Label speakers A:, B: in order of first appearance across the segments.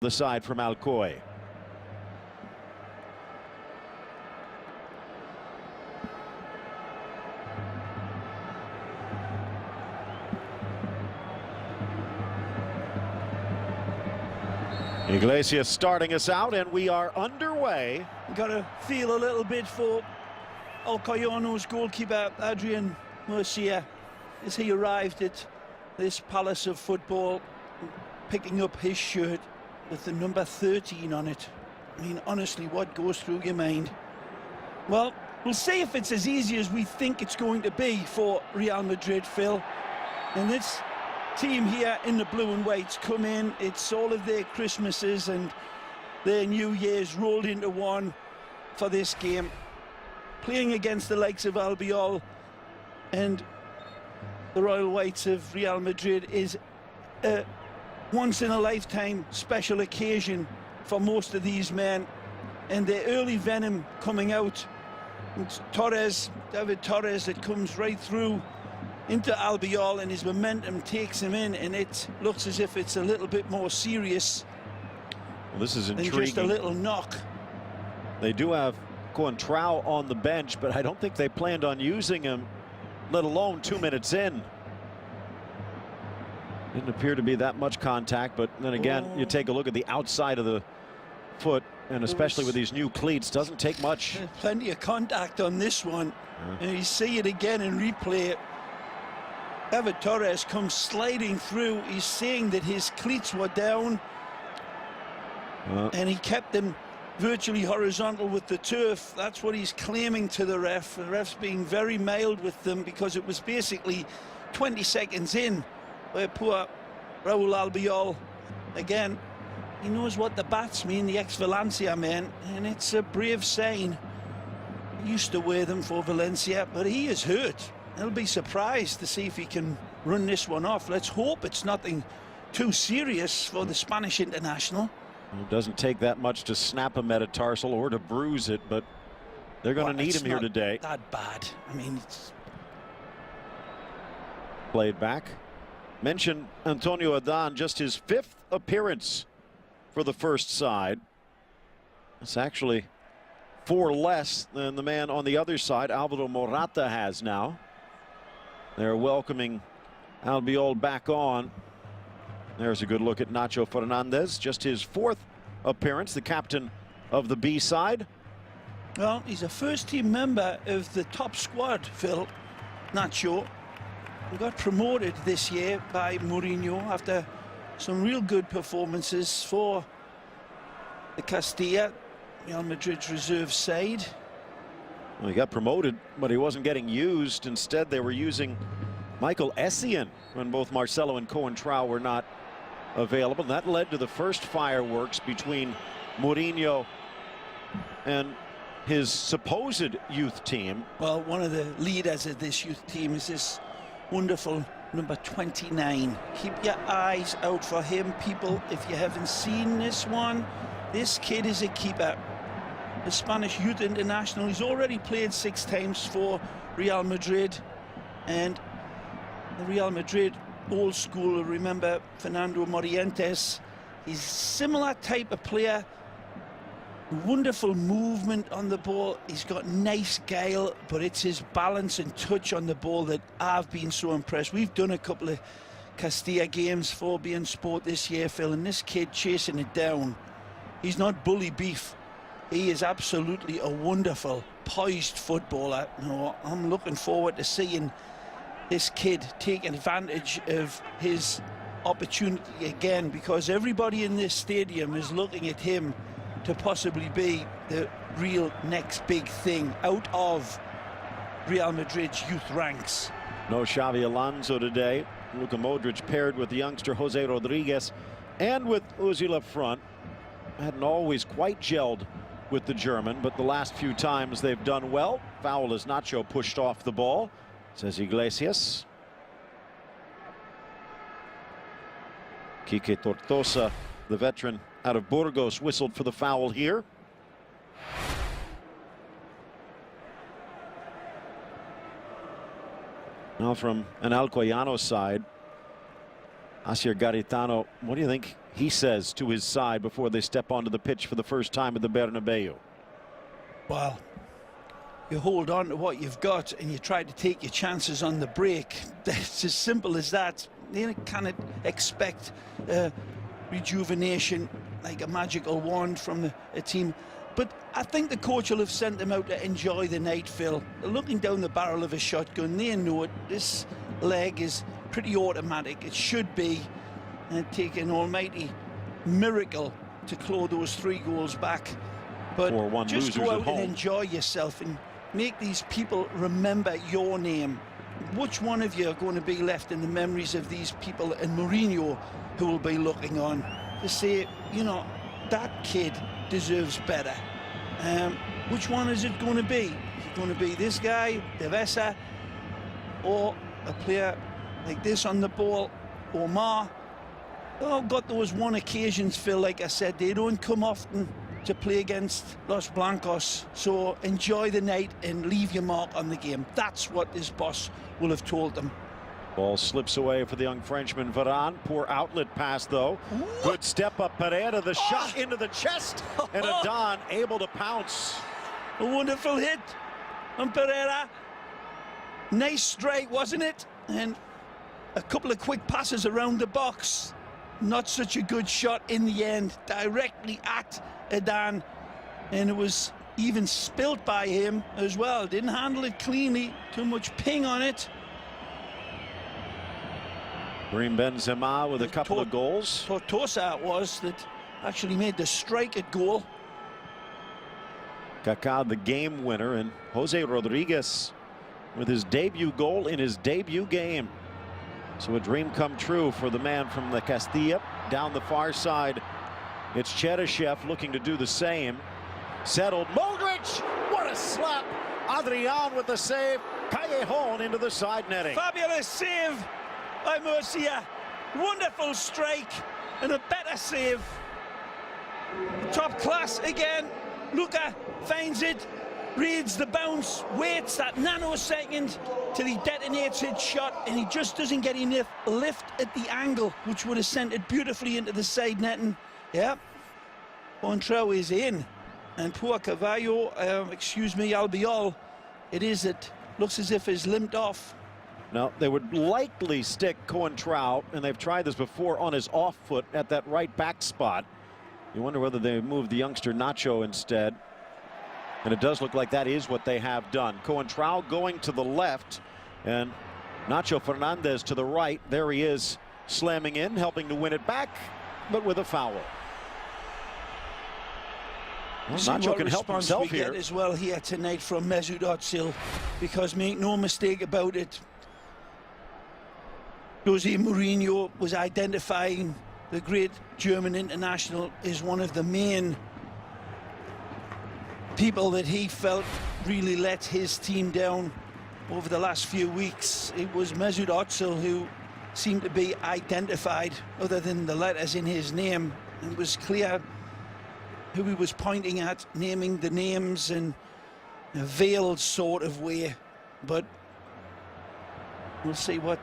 A: The side from Alcoy. Iglesias starting us out, and we are underway.
B: Got to feel a little bit for Alcoyano's goalkeeper, Adrian Murcia, as he arrived at this palace of football, picking up his shirt with the number 13 on it. I mean, honestly, what goes through your mind? Well, we'll see if it's as easy as we think it's going to be for Real Madrid, Phil. And this team here in the blue and whites come in, it's all of their Christmases and their New Year's rolled into one for this game. Playing against the likes of Albiol and the Royal Whites of Real Madrid is a once-in-a-lifetime special occasion for most of these men, and their early venom coming out. It's David Torres, that comes right through into Albiol, and his momentum takes him in, and it looks as if it's a little bit more serious.
A: Well, this is intriguing.
B: Than just a little knock.
A: They do have Coentrao on the bench, but I don't think they planned on using him, let alone 2 minutes in. Didn't appear to be that much contact, but then again, you take a look at the outside of the foot, and especially with these new cleats, doesn't take much.
B: Plenty of contact on this one. And you see it again in replay. David Torres comes sliding through. He's saying that his cleats were down, and he kept them virtually horizontal with the turf. That's what he's claiming to the ref. The ref's being very mild with them, because it was basically 20 seconds in where poor Raul Albiol, again, he knows what the bats mean, the ex-Valencia man, and it's a brave sign. He used to wear them for Valencia, but he is hurt. He'll be surprised to see if he can run this one off. Let's hope it's nothing too serious for the Spanish international.
A: It doesn't take that much to snap a metatarsal or to bruise it, but they're going to need him here today.
B: That bad. I mean, it's
A: played back. Mentioned Antonio Adan, just his 5th appearance for the first side. It's actually 4 less than the man on the other side, Alvaro Morata, has now. They're welcoming Albiol back on. There's a good look at Nacho Fernandez, just his 4th appearance, the captain of the B side.
B: Well, he's a first-team member of the top squad, Phil, Nacho. He got promoted this year by Mourinho after some real good performances for the Castilla, Real Madrid's reserve side.
A: Well, he got promoted, but he wasn't getting used. Instead, they were using Michael Essien when both Marcelo and Coentrao were not available. And that led to the first fireworks between Mourinho and his supposed youth team.
B: Well, one of the leaders of this youth team is this wonderful number 29. Keep your eyes out for him, people. If you haven't seen this one, this kid is a keeper. The Spanish youth international. He's already played 6 times for Real Madrid, and the Real Madrid old school, remember Fernando Morientes. He's a similar type of player. Wonderful movement on the ball. He's got nice guile, but it's his balance and touch on the ball that I've been so impressed. We've done a couple of Castilla games for beIN Sport this year, Phil, and this kid chasing it down. He's not bully beef. He is absolutely a wonderful, poised footballer. No, I'm looking forward to seeing this kid take advantage of his opportunity again, because everybody in this stadium is looking at him to possibly be the real next big thing out of Real Madrid's youth ranks.
A: No Xavi Alonso today. Luka Modric paired with the youngster Jose Rodriguez and with Ozil up front. Hadn't always quite gelled with the German, but the last few times they've done well. Foul as Nacho pushed off the ball, says Iglesias. Quique Tortosa, the veteran out of Burgos, whistled for the foul here. Now from an Alcoyano side, Asier Garitano, what do you think he says to his side before they step onto the pitch for the first time at the Bernabeu.
B: Well, you hold on to what you've got and you try to take your chances on the break. It's as simple as that. You cannot expect rejuvenation like a magical wand from a team. But I think the coach will have sent them out to enjoy the night, Phil. They're looking down the barrel of a shotgun. They know it. This leg is pretty automatic. It should be. And take an almighty miracle to claw those 3 goals back. But just go out and enjoy yourself and make these people remember your name. Which one of you are going to be left in the memories of these people and Mourinho, who will be looking on to say, you know, that kid deserves better? Which one is it going to be? Is it going to be this guy, Devesa, or a player like this on the ball, Omar? Oh, got those one occasions, Phil, like I said, they don't come often to play against Los Blancos. So enjoy the night and leave your mark on the game. That's what this boss will have told them.
A: Ball slips away for the young Frenchman, Varane. Poor outlet pass, though. Good step up, Pereira. The shot into the chest. And Adan able to pounce.
B: A wonderful hit on Pereira. Nice strike, wasn't it? And a couple of quick passes around the box. Not such a good shot in the end, directly at Adan, and it was even spilt by him as well. Didn't handle it cleanly, too much ping on it.
A: Karim Benzema with a couple of goals.
B: Tortosa it was that actually made the strike at goal.
A: Kaká the game winner, and Jose Rodriguez with his debut goal in his debut game. So a dream come true for the man from the Castilla. Down the far side, it's Cheryshev looking to do the same. Settled, Modric! What a slap! Adrian with the save. Callejon into the side netting.
B: Fabulous save by Murcia. Wonderful strike and a better save. Top class again. Luka finds it, reads the bounce, waits that nanosecond till he detonates his shot, and he just doesn't get enough lift at the angle, which would have sent it beautifully into the side netting. Yeah, Coentrão is in, and poor Carvalho, Albiol, it looks as if he's limped off.
A: No, they would likely stick Coentrão, and they've tried this before, on his off foot at that right back spot. You wonder whether they move the youngster Nacho instead. And it does look like that is what they have done. Coentrão going to the left, and Nacho Fernandez to the right. There he is, slamming in, helping to win it back, but with a foul. Well, Nacho can help himself here
B: as well here tonight from Mesut Özil, because make no mistake about it, Jose Mourinho was identifying the great German international as one of the main people that he felt really let his team down over the last few weeks. It was Mesut Özil who seemed to be identified, other than the letters in his name. It was clear who he was pointing at, naming the names in a veiled sort of way. But we'll see what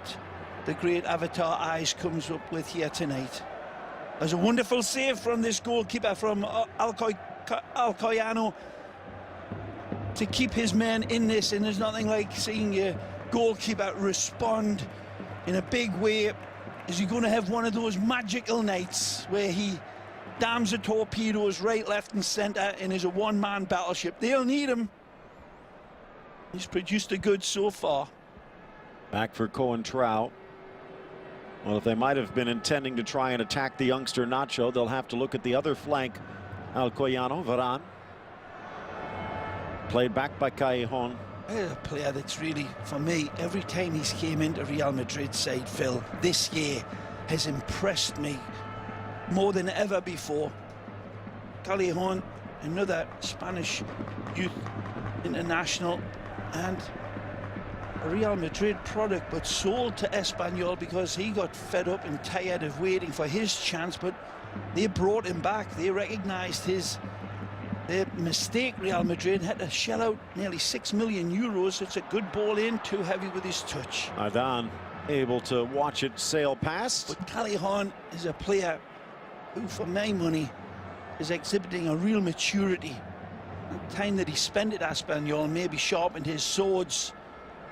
B: the great Avatar Eyes comes up with here tonight. There's a wonderful save from this goalkeeper from Alcoyano to keep his men in this, and there's nothing like seeing your goalkeeper respond in a big way. Is he going to have one of those magical nights where he dams the torpedoes right, left and centre and is a one-man battleship? They'll need him. He's produced a good so far.
A: Back for Coentrão. Well, if they might have been intending to try and attack the youngster Nacho, they'll have to look at the other flank. Alcoyano, Varane. Played back by Callejon.
B: A player that's really, for me, every time he's came into Real Madrid side, Phil, this year has impressed me more than ever before. Callejon, another Spanish youth international, and a Real Madrid product, but sold to Espanyol because he got fed up and tired of waiting for his chance. But they brought him back. They recognised their mistake. Real Madrid had to shell out nearly €6 million. It's a good ball in, too heavy with his touch.
A: Adan able to watch it sail past.
B: But Callejon is a player who for my money is exhibiting a real maturity. The time that he spent at Espanyol maybe sharpened his swords,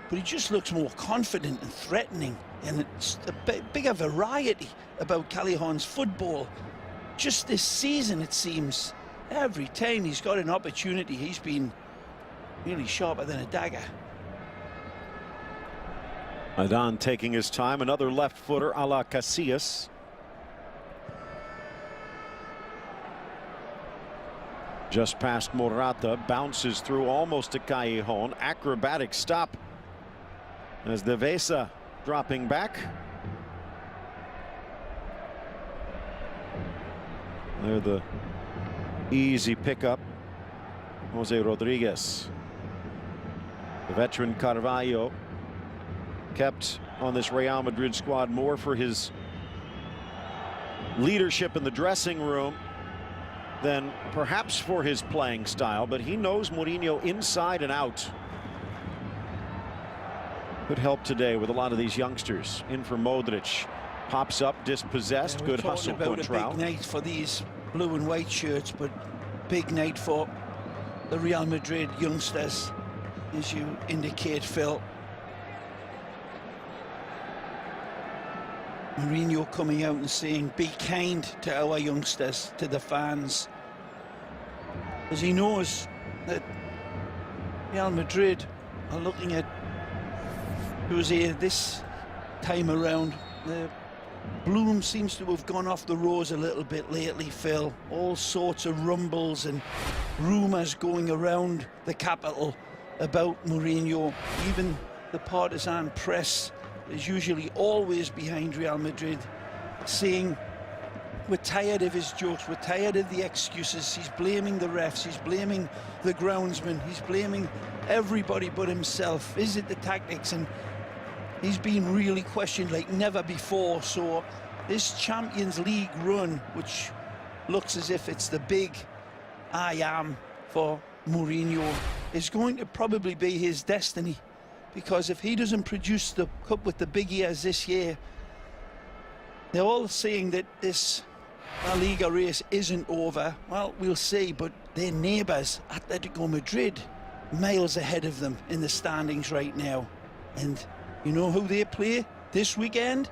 B: but he just looks more confident and threatening, and it's a bigger variety about Callejon's football. Just this season, it seems, every time he's got an opportunity, he's been really sharper than a dagger.
A: Adan taking his time, another left footer a la Casillas. Just past Morata, bounces through almost to Callejon. Acrobatic stop as Devesa dropping back. There the easy pickup. Jose Rodriguez. The veteran Carvalho kept on this Real Madrid squad more for his leadership in the dressing room than perhaps for his playing style, but he knows Mourinho inside and out. Good help today with a lot of these youngsters. In for Modric, pops up, dispossessed.
B: Yeah,
A: good hustle.
B: About a big night for these blue and white shirts, but big night for the Real Madrid youngsters, as you indicate, Phil. Mourinho coming out and saying, be kind to our youngsters, to the fans, as he knows that Real Madrid are looking at Jose this time around. The bloom seems to have gone off the rose a little bit lately, Phil. All sorts of rumbles and rumours going around the capital about Mourinho. Even the partisan press is usually always behind Real Madrid, saying we're tired of his jokes, we're tired of the excuses. He's blaming the refs, he's blaming the groundsman, he's blaming everybody but himself. Is it the tactics? And he's been really questioned like never before. So this Champions League run, which looks as if it's the big I am for Mourinho, is going to probably be his destiny. Because if he doesn't produce the cup with the big ears this year, they're all saying that this La Liga race isn't over. Well, we'll see, but their neighbours, Atletico Madrid, miles ahead of them in the standings right now. And you know who they play this weekend?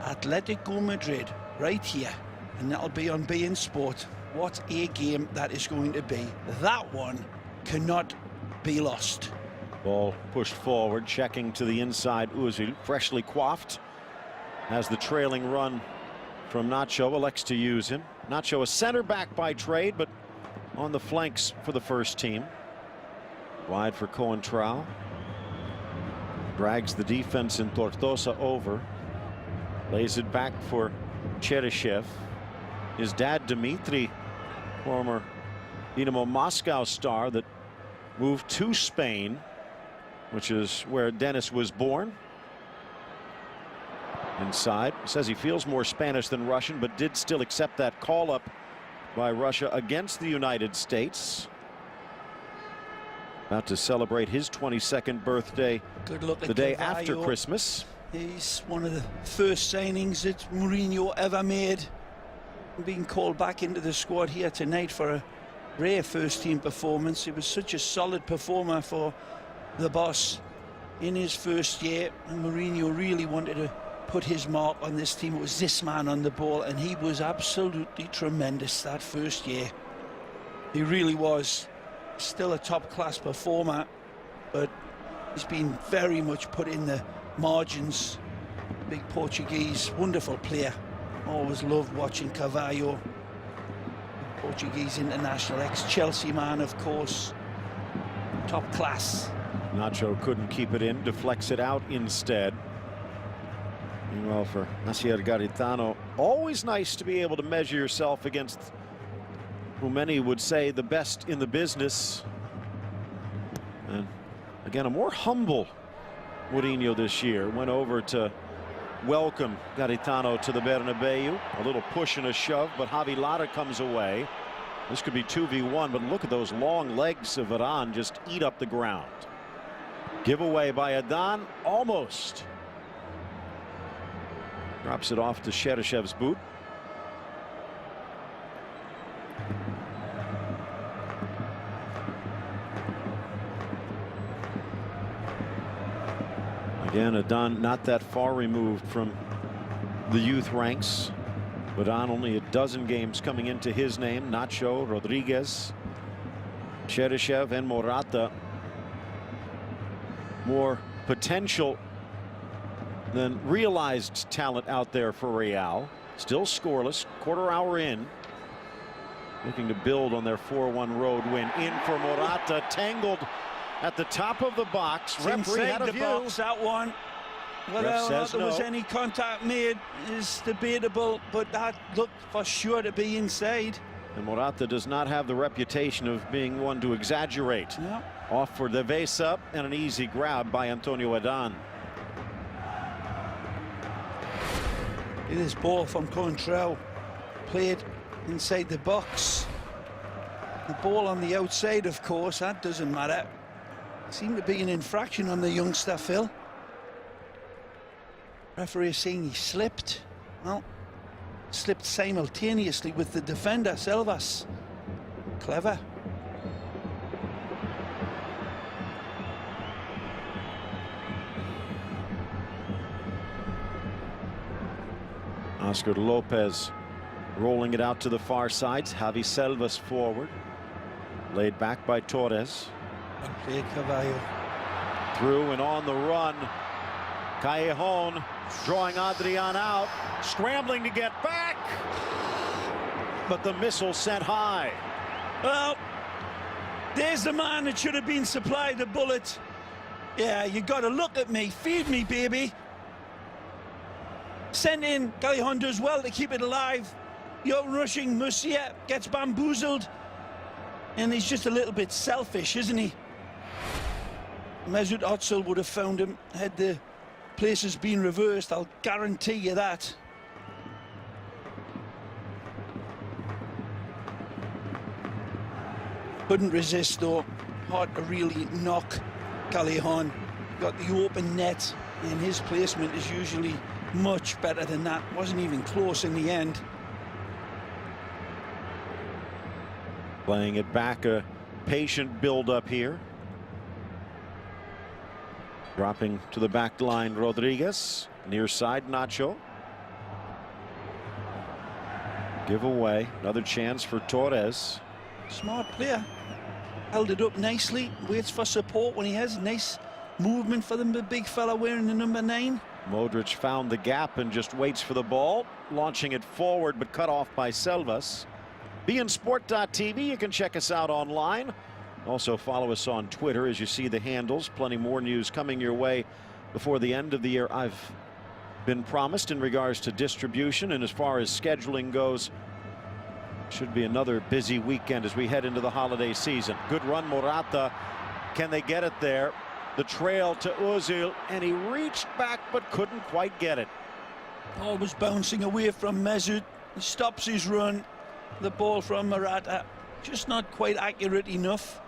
B: Atletico Madrid, right here. And that'll be on beIN Sport. What a game that is going to be. That one cannot be lost.
A: Ball pushed forward, checking to the inside. Ozil, freshly coiffed, has the trailing run from Nacho, elects to use him. Nacho, a center back by trade, but on the flanks for the first team. Wide for Coentrao. Drags the defense in Tortosa over. Lays it back for Cheryshev. His dad, Dimitri, former Dinamo Moscow star that moved to Spain, which is where Dennis was born. Inside, says he feels more Spanish than Russian, but did still accept that call up by Russia against the United States. About to celebrate his 22nd birthday the day after Christmas.
B: He's one of the first signings that Mourinho ever made, being called back into the squad here tonight for a rare first team performance. He was such a solid performer for the boss in his first year, and Mourinho really wanted to put his mark on this team. It was this man on the ball, and he was absolutely tremendous that first year. He really was. Still a top-class performer, but he's been very much put in the margins. Big Portuguese, wonderful player. Always loved watching Carvalho. Portuguese international, ex-Chelsea man, of course. Top class.
A: Nacho couldn't keep it in, deflects it out instead. Meanwhile, for Asier Garitano, always nice to be able to measure yourself against who many would say the best in the business. And again, a more humble Mourinho this year. Went over to welcome Garitano to the Bernabeu. A little push and a shove, but Javi Lara comes away. This could be 2v1, but look at those long legs of Varane just eat up the ground. Giveaway by Adan, almost. Drops it off to Cheryshev's boot. Again, Adan not that far removed from the youth ranks. But on only a dozen games coming into his name. Nacho, Rodriguez, Cheryshev, and Morata. More potential than realized talent out there for Real. Still scoreless, quarter hour in. Looking to build on their 4-1 road win. In for Morata, tangled at the top of the box. Referee had a view.
B: Box, that one. Whether or not there was
A: no.
B: any contact made is debatable, but that looked for sure to be inside.
A: And Morata does not have the reputation of being one to exaggerate.
B: Yeah.
A: Off for the vase up and an easy grab by Antonio Adan.
B: It is ball from Contrell, played inside the box. The ball on the outside, of course, that doesn't matter. Seemed to be an infraction on the youngster, Phil. Referee saying he slipped. Well, slipped simultaneously with the defender, Selvas. Clever.
A: Oscar Lopez rolling it out to the far side. Javi Selvas forward. Laid back by Torres.
B: Played Cavallo.
A: Through and on the run. Callejon drawing Adrian out. Scrambling to get back. But the missile sent high.
B: Well, there's the man that should have been supplied the bullet. Yeah, you got to look at me. Feed me, baby. Sent in. Callejon does well to keep it alive. You're rushing. Murcia gets bamboozled. And he's just a little bit selfish, isn't he? Mesut Özil would have found him had the places been reversed. I'll guarantee you that. Couldn't resist though. Hard to really knock Callejon. Got the open net, and his placement is usually much better than that. Wasn't even close in the end.
A: Playing it back, a patient build-up here. Dropping to the back line, Rodriguez. Near side, Nacho. Give away. Another chance for Torres.
B: Smart player. Held it up nicely. Waits for support when he has. Nice movement for the big fella wearing the number 9.
A: Modric found the gap and just waits for the ball. Launching it forward, but cut off by Selvas. beInSport.tv. You can check us out online. Also follow us on Twitter as you see the handles. Plenty more news coming your way before the end of the year. I've been promised in regards to distribution, and as far as scheduling goes, should be another busy weekend as we head into the holiday season. Good run, Morata. Can they get it there? The trail to Özil, and he reached back but couldn't quite get it.
B: Always bouncing away from Mesut. He stops his run. The ball from Morata, just not quite accurate enough.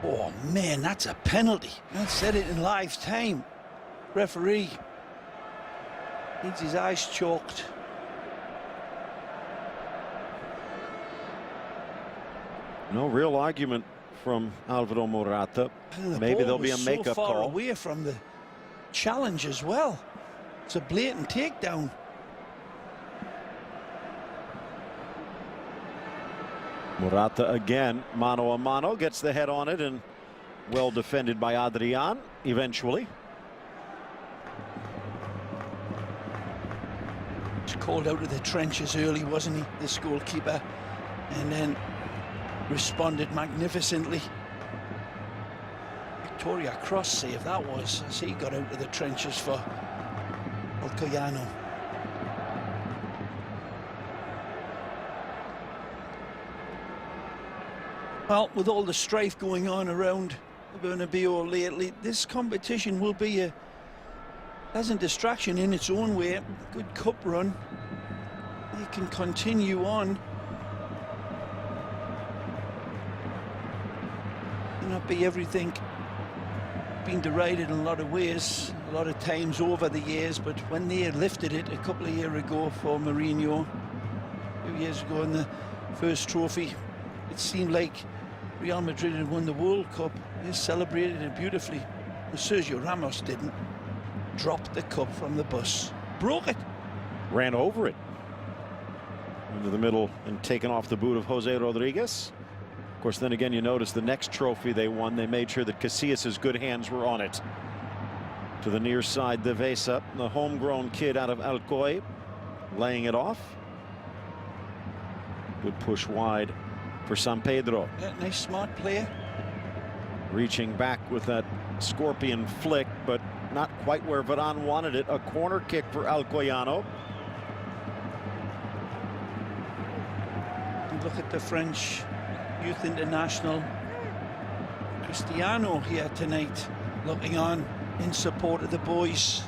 B: Oh man, that's a penalty. I said it in live time. Referee needs his eyes chalked.
A: No real argument from Alvaro Morata. Maybe there'll be a makeup
B: so far
A: call.
B: Away from the challenge as well. It's a blatant takedown.
A: Morata again, mano a mano, gets the head on it, and well defended by Adrian eventually.
B: He's called out of the trenches early, wasn't he, this goalkeeper, and then responded magnificently. Victoria cross save that was, as he got out of the trenches for Alcoyano. Well, with all the strife going on around Bernabeu lately, this competition will be a pleasant distraction in its own way. Good cup run. They can continue on. May not be everything been derided in a lot of ways, a lot of times over the years, but when they lifted it a couple of years ago for Mourinho, a few years ago in the first trophy, it seemed like Real Madrid had won the World Cup. They celebrated it beautifully. And Sergio Ramos didn't. Dropped the cup from the bus. Broke it.
A: Ran over it. Into the middle and taken off the boot of Jose Rodriguez. Of course, then again, you notice the next trophy they won, they made sure that Casillas' good hands were on it. To the near side, the Devesa, the homegrown kid out of Alcoy, laying it off. Good push wide for San Pedro.
B: Yeah, nice, smart player.
A: Reaching back with that scorpion flick, but not quite where Varane wanted it. A corner kick for Alcoyano.
B: Look at the French Youth International. Cristiano here tonight, looking on in support of the boys.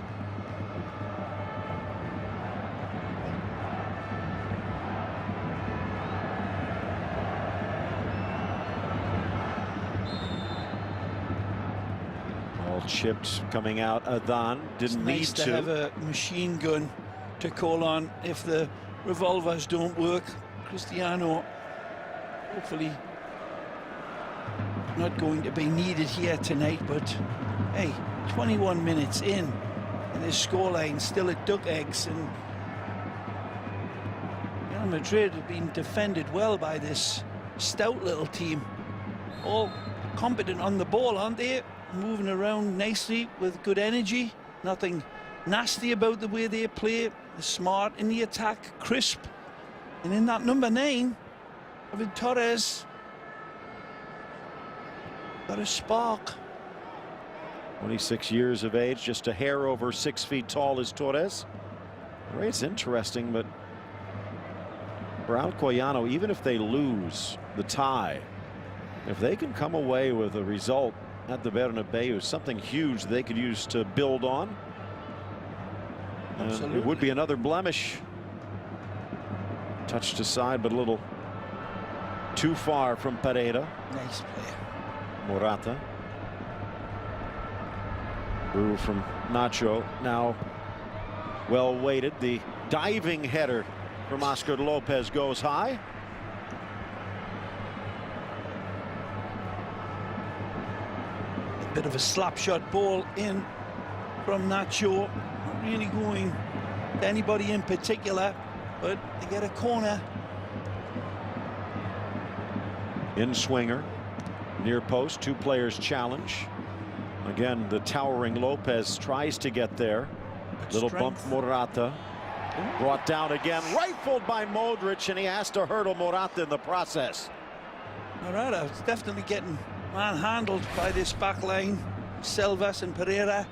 A: All chipped coming out. Adan didn't need
B: to have a machine gun to call on if the revolvers don't work. Cristiano, hopefully not going to be needed here tonight, but hey, 21 minutes in and this scoreline still at duck eggs, and Real Madrid have been defended well by this stout little team. All competent on the ball, aren't they? Moving around nicely with good energy. Nothing nasty about the way they play. They're smart in the attack, crisp. And in that number 9, with Torres, got a spark.
A: 26 years of age, just a hair over 6 feet tall is Torres. Well, it's interesting, but for Alcoyano, even if they lose the tie, if they can come away with a result at the Bernabeu, something huge they could use to build on. It would be another blemish. Touched aside, but a little too far from Pereira.
B: Nice player.
A: Morata. Through from Nacho. Now well weighted. The diving header from Oscar Lopez goes high.
B: A bit of a slap shot ball in from Nacho. Not really going to anybody in particular, but they get a corner.
A: In swinger, near post, 2 players challenge. Again, the towering Lopez tries to get there. Little bump, Morata. Brought down again, rifled by Modric, and he has to hurdle Morata in the process.
B: Morata is definitely getting manhandled by this back line. Selvas and Pereira.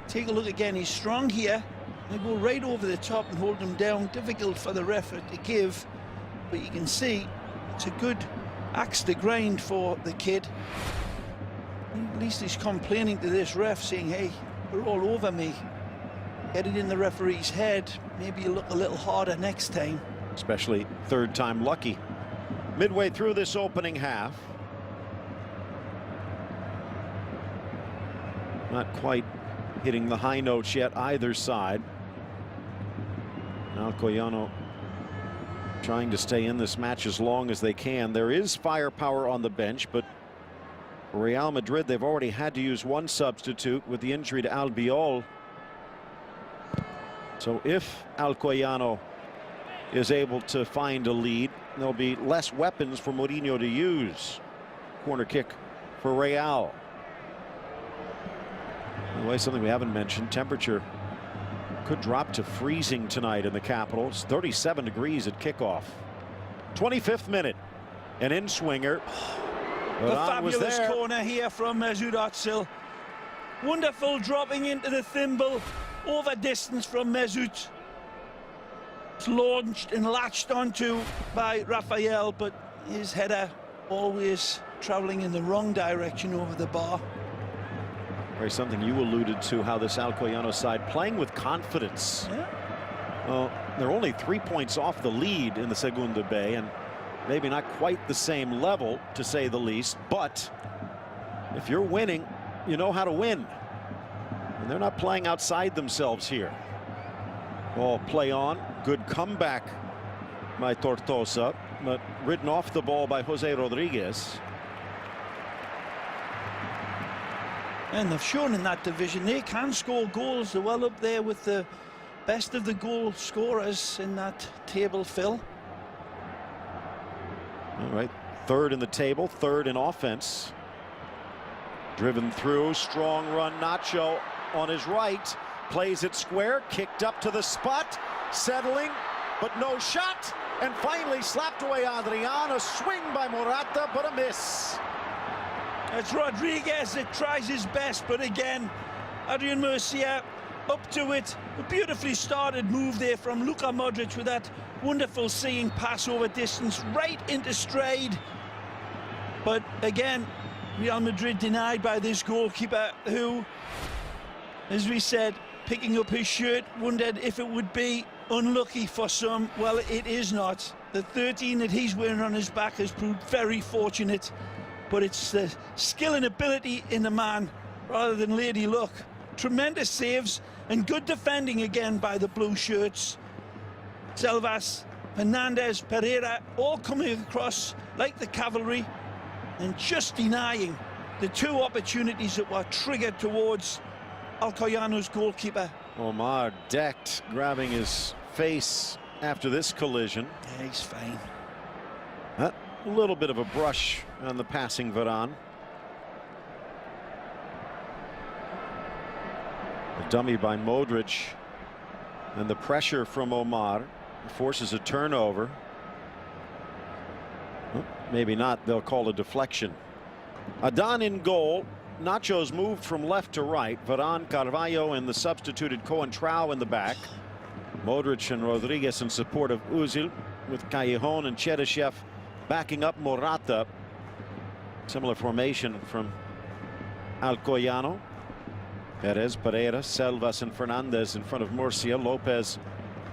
B: Take a look again, he's strong here. They go right over the top and hold him down. Difficult for the ref to give, but you can see it's a good axe to grind for the kid. At least he's complaining to this ref, saying, hey, you're all over me. Get it in the referee's head. Maybe you look a little harder next time.
A: Especially third time lucky. Midway through this opening half. Not quite hitting the high notes yet either side. Alcoyano trying to stay in this match as long as they can. There is firepower on the bench, but for Real Madrid, they've already had to use one substitute with the injury to Albiol. So if Alcoyano is able to find a lead, there'll be less weapons for Mourinho to use. Corner kick for Real. By the way, something we haven't mentioned, temperature could drop to freezing tonight in the capital. It's 37 degrees at kickoff. 25th minute. An in-swinger.
B: A fabulous corner here from Mesut Özil. Wonderful dropping into the thimble. Over distance from Mesut. It's launched and latched onto by Rafael, but his header always travelling in the wrong direction over the bar.
A: Very something you alluded to, how this Alcoyano side playing with confidence.
B: Yeah.
A: Well, they're only 3 points off the lead in the Segunda B, and maybe not quite the same level, to say the least, but if you're winning, you know how to win. And they're not playing outside themselves here. Ball play on. Good comeback by Tortosa, but ridden off the ball by Jose Rodriguez.
B: And they've shown in that division they can score goals. They're well up there with the best of the goal scorers in that table, Phil.
A: All right, third in the table, third in offense. Driven through, strong run, Nacho on his right, plays it square, kicked up to the spot, settling, but no shot, and finally slapped away Adrian. A swing by Morata, but a miss.
B: It's Rodriguez that tries his best, but again, Adrian Murcia up to it. A beautifully started move there from Luka Modric with that wonderful seeing pass over distance right into stride. But again, Real Madrid denied by this goalkeeper who, as we said, picking up his shirt, wondered if it would be unlucky for some. Well, it is not. The 13 that he's wearing on his back has proved very fortunate, but it's the skill and ability in the man rather than lady luck. Tremendous saves and good defending again by the blue shirts. Selvas, Fernandez, Pereira all coming across like the cavalry and just denying the two opportunities that were triggered towards Alcoyano's goalkeeper.
A: Omar decked, grabbing his face after this collision.
B: Yeah, he's fine.
A: A little bit of a brush on the passing Varane. A dummy by Modric, and the pressure from Omar forces a turnover. Well, maybe not, they'll call a deflection. Adan in goal. Nacho's moved from left to right. Varane, Carvalho, and the substituted Coentrao in the back. Modric and Rodriguez in support of Özil, with Callejon and Cheryshev backing up Morata. Similar formation from Alcoyano. Perez, Pereira, Selvas, and Fernandez in front of Murcia. Lopez,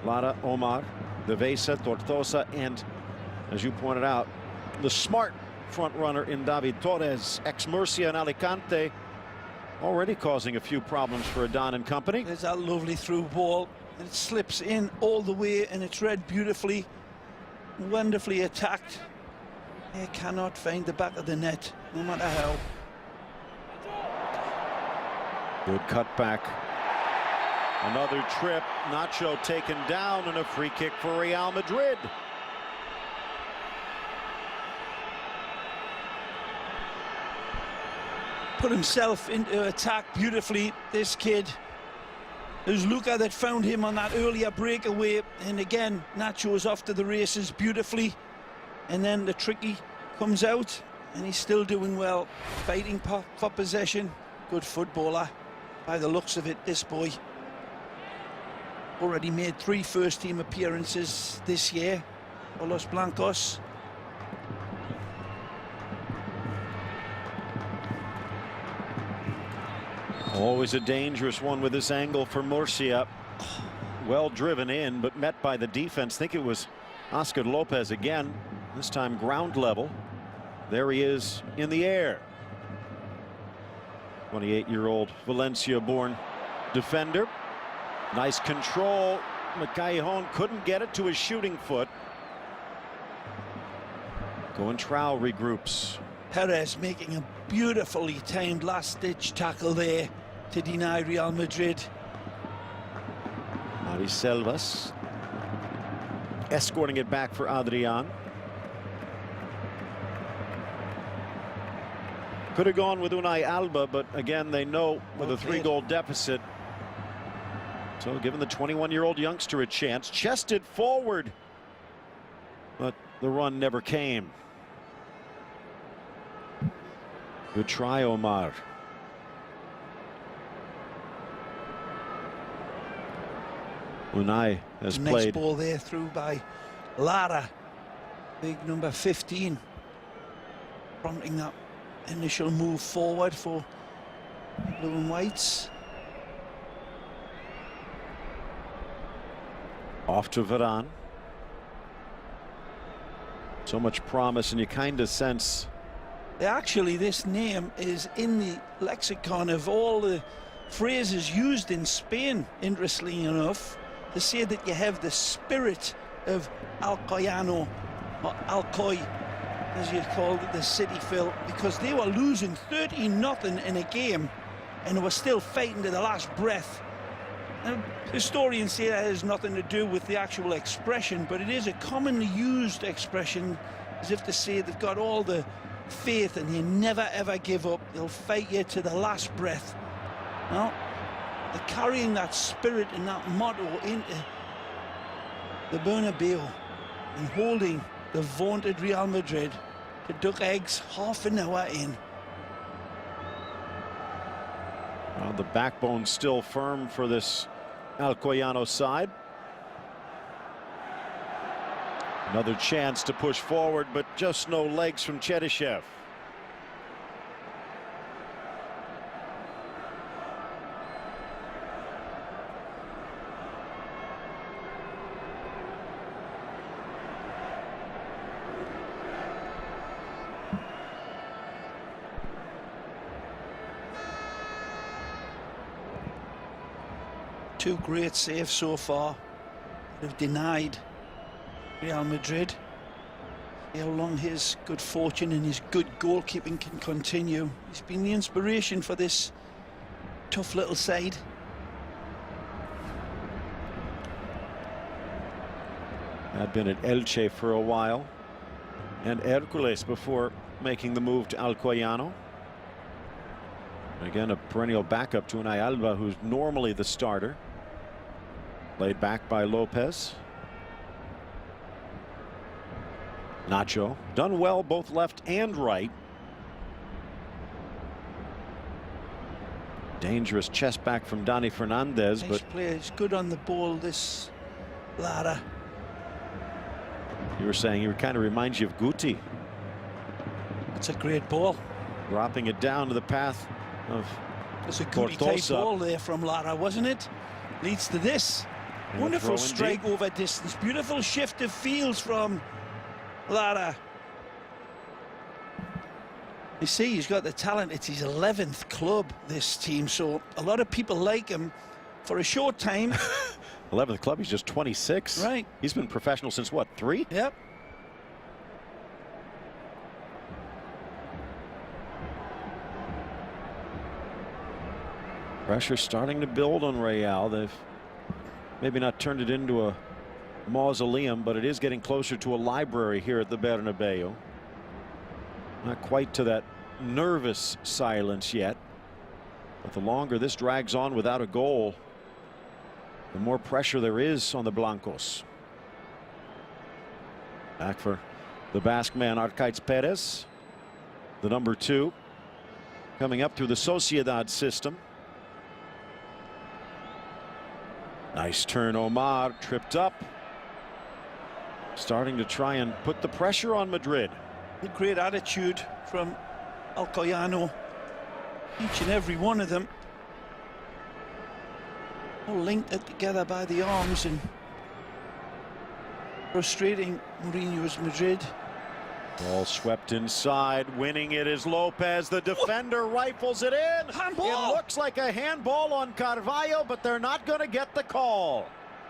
A: Lara, Omar, Devesa, Tortosa, and, as you pointed out, the smart front runner in David Torres, ex-Murcia and Alicante, already causing a few problems for Adan and company.
B: There's that lovely through ball, and it slips in all the way, and it's read beautifully, wonderfully attacked. They cannot find the back of the net, no matter how.
A: Good cutback. Another trip. Nacho taken down, and a free kick for Real Madrid.
B: Put himself into attack beautifully, this kid. It was Luka that found him on that earlier breakaway, and again Nacho was off to the races beautifully, and then the tricky comes out, and he's still doing well, fighting for possession. Good footballer by the looks of it, this boy. Already made 3 first-team appearances this year for Los Blancos.
A: Always a dangerous one with this angle for Murcia. Well driven in, but met by the defense. I think it was Oscar Lopez again, this time ground level. There he is in the air. 28-year-old Valencia-born defender. Nice control. Callejon couldn't get it to his shooting foot. Coentrao regroups.
B: Perez making a beautifully timed last-ditch tackle there to deny Real Madrid.
A: Mari Selvas escorting it back for Adrian. Could have gone with Unai Alba, but again, they know with a 3-goal deficit. So giving the 21-year-old youngster a chance. Chested forward, but the run never came. Good try, Omar. Unai has played.
B: Nice ball there through by Lara, big number 15, prompting that initial move forward for blue and whites.
A: Off to Varane. So much promise, and you kind of sense
B: Actually, this name is in the lexicon of all the phrases used in Spain, interestingly enough, to say that you have the spirit of Alcoyano, or Alcoy, as you called it, the city, Phil, because they were losing 13-0 in a game and they were still fighting to the last breath. Now, historians say that has nothing to do with the actual expression, but it is a commonly used expression, as if to say they've got all the faith and they never ever give up. They'll fight you to the last breath. Well, they're carrying that spirit and that motto into the Bernabeu and holding the vaunted Real Madrid to duck eggs half an hour in.
A: Well, the backbone's still firm for this Alcoyano side. Another chance to push forward, but just no legs from Cheryshev.
B: Two great saves so far that have denied Real Madrid. See how long his good fortune and his good goalkeeping can continue. He's been the inspiration for this tough little side.
A: Had been at Elche for a while, and Hércules before making the move to Alcoyano. Again, a perennial backup to Unai Alba, who's normally the starter. Laid back by Lopez. Nacho done well both left and right. Dangerous chest back from Dani Fernandez,
B: Nice
A: but
B: player. He's good on the ball, this Lara.
A: you were saying he kind of reminds you of Guti.
B: It's a great ball.
A: Dropping it down to the path of
B: It's a good type ball there from Lara, wasn't it? Leads to this.
A: And
B: Wonderful strike
A: deep.
B: over distance. Beautiful shift of fields from Lara. You see, he's got the talent. It's his 11th club, this team, so a lot of people like him for a short time.
A: 11th club, he's just 26.
B: Right.
A: He's been professional since what, 3?
B: Yep.
A: Pressure starting to build on Real. They've maybe not turned it into a mausoleum, but it is getting closer to a library here at the Bernabeu. Not quite to that nervous silence yet, but the longer this drags on without a goal, the more pressure there is on the Blancos. Back for the Basque man, Arcaiz Perez, the number 2, coming up through the Sociedad system. Nice turn, Omar, tripped up. Starting to try and put the pressure on Madrid.
B: A great attitude from Alcoyano. Each and every one of them. All linked together by the arms and frustrating Mourinho's Madrid.
A: Ball swept inside, winning it is Lopez. The defender rifles it in.
B: Handball.
A: It looks like a handball on Carvalho, but they're not going to get the call.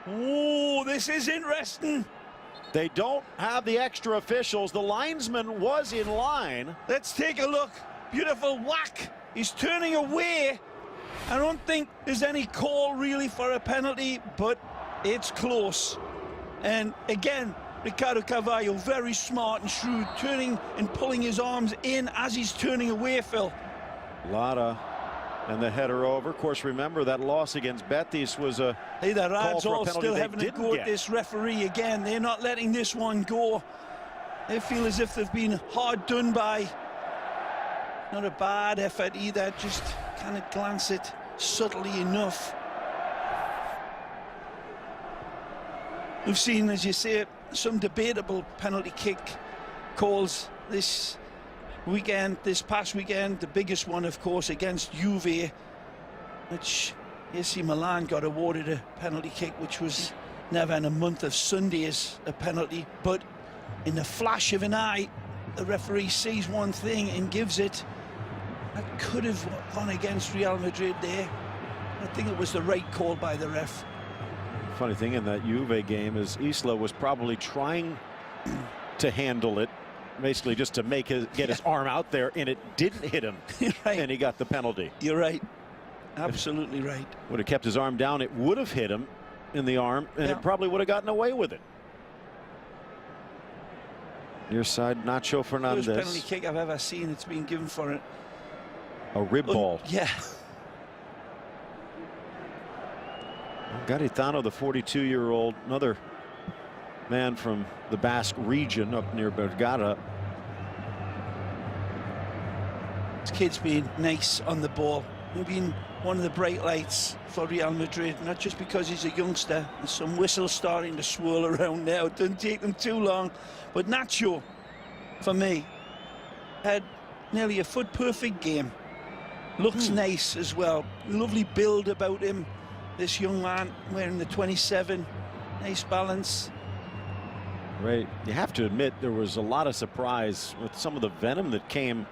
B: Oh, this is interesting.
A: They don't have the extra officials. The linesman was in line.
B: Let's take a look. Beautiful whack. He's turning away. I don't think there's any call really for a penalty, but it's close. And again, Ricardo Carvalho, very smart and shrewd, turning and pulling his arms in as he's turning away, Phil.
A: Lara and the header over. Of course, remember that loss against Betis was a
B: Hey, the Rads all still
A: they
B: having a go at this referee again. They're not letting this one go. They feel as if they've been hard done by. Not a bad effort either, just kind of glance it subtly enough. We've seen, as you say, some debatable penalty kick calls this weekend, this past weekend. The biggest one, of course, against Juve, which AC Milan got awarded a penalty kick, which was never in a month of Sundays a penalty. But in the flash of an eye, the referee sees one thing and gives it. That could have gone against Real Madrid there. I think it was the right call by the ref.
A: Funny thing in that Juve game is Isla was probably trying to handle it, basically just to get his arm out there, and it didn't hit him.
B: Right.
A: And he got the penalty.
B: You're right. Absolutely right.
A: Would have kept his arm down, it would have hit him in the arm, and it probably would have gotten away with it. Near side, Nacho Fernandez.
B: First penalty kick I've ever seen. It's been given for it.
A: A rib ball.
B: Yeah.
A: Garitano, the 42-year-old, another man from the Basque region up near Bergara.
B: This kid's been nice on the ball. He's been one of the bright lights for Real Madrid, not just because he's a youngster. There's some whistles starting to swirl around now. It doesn't take them too long. But Nacho, for me, had nearly a foot-perfect game. Looks nice as well. Lovely build about him. This young man wearing the 27. Nice balance.
A: Right. You have to admit there was a lot of surprise with some of the venom that came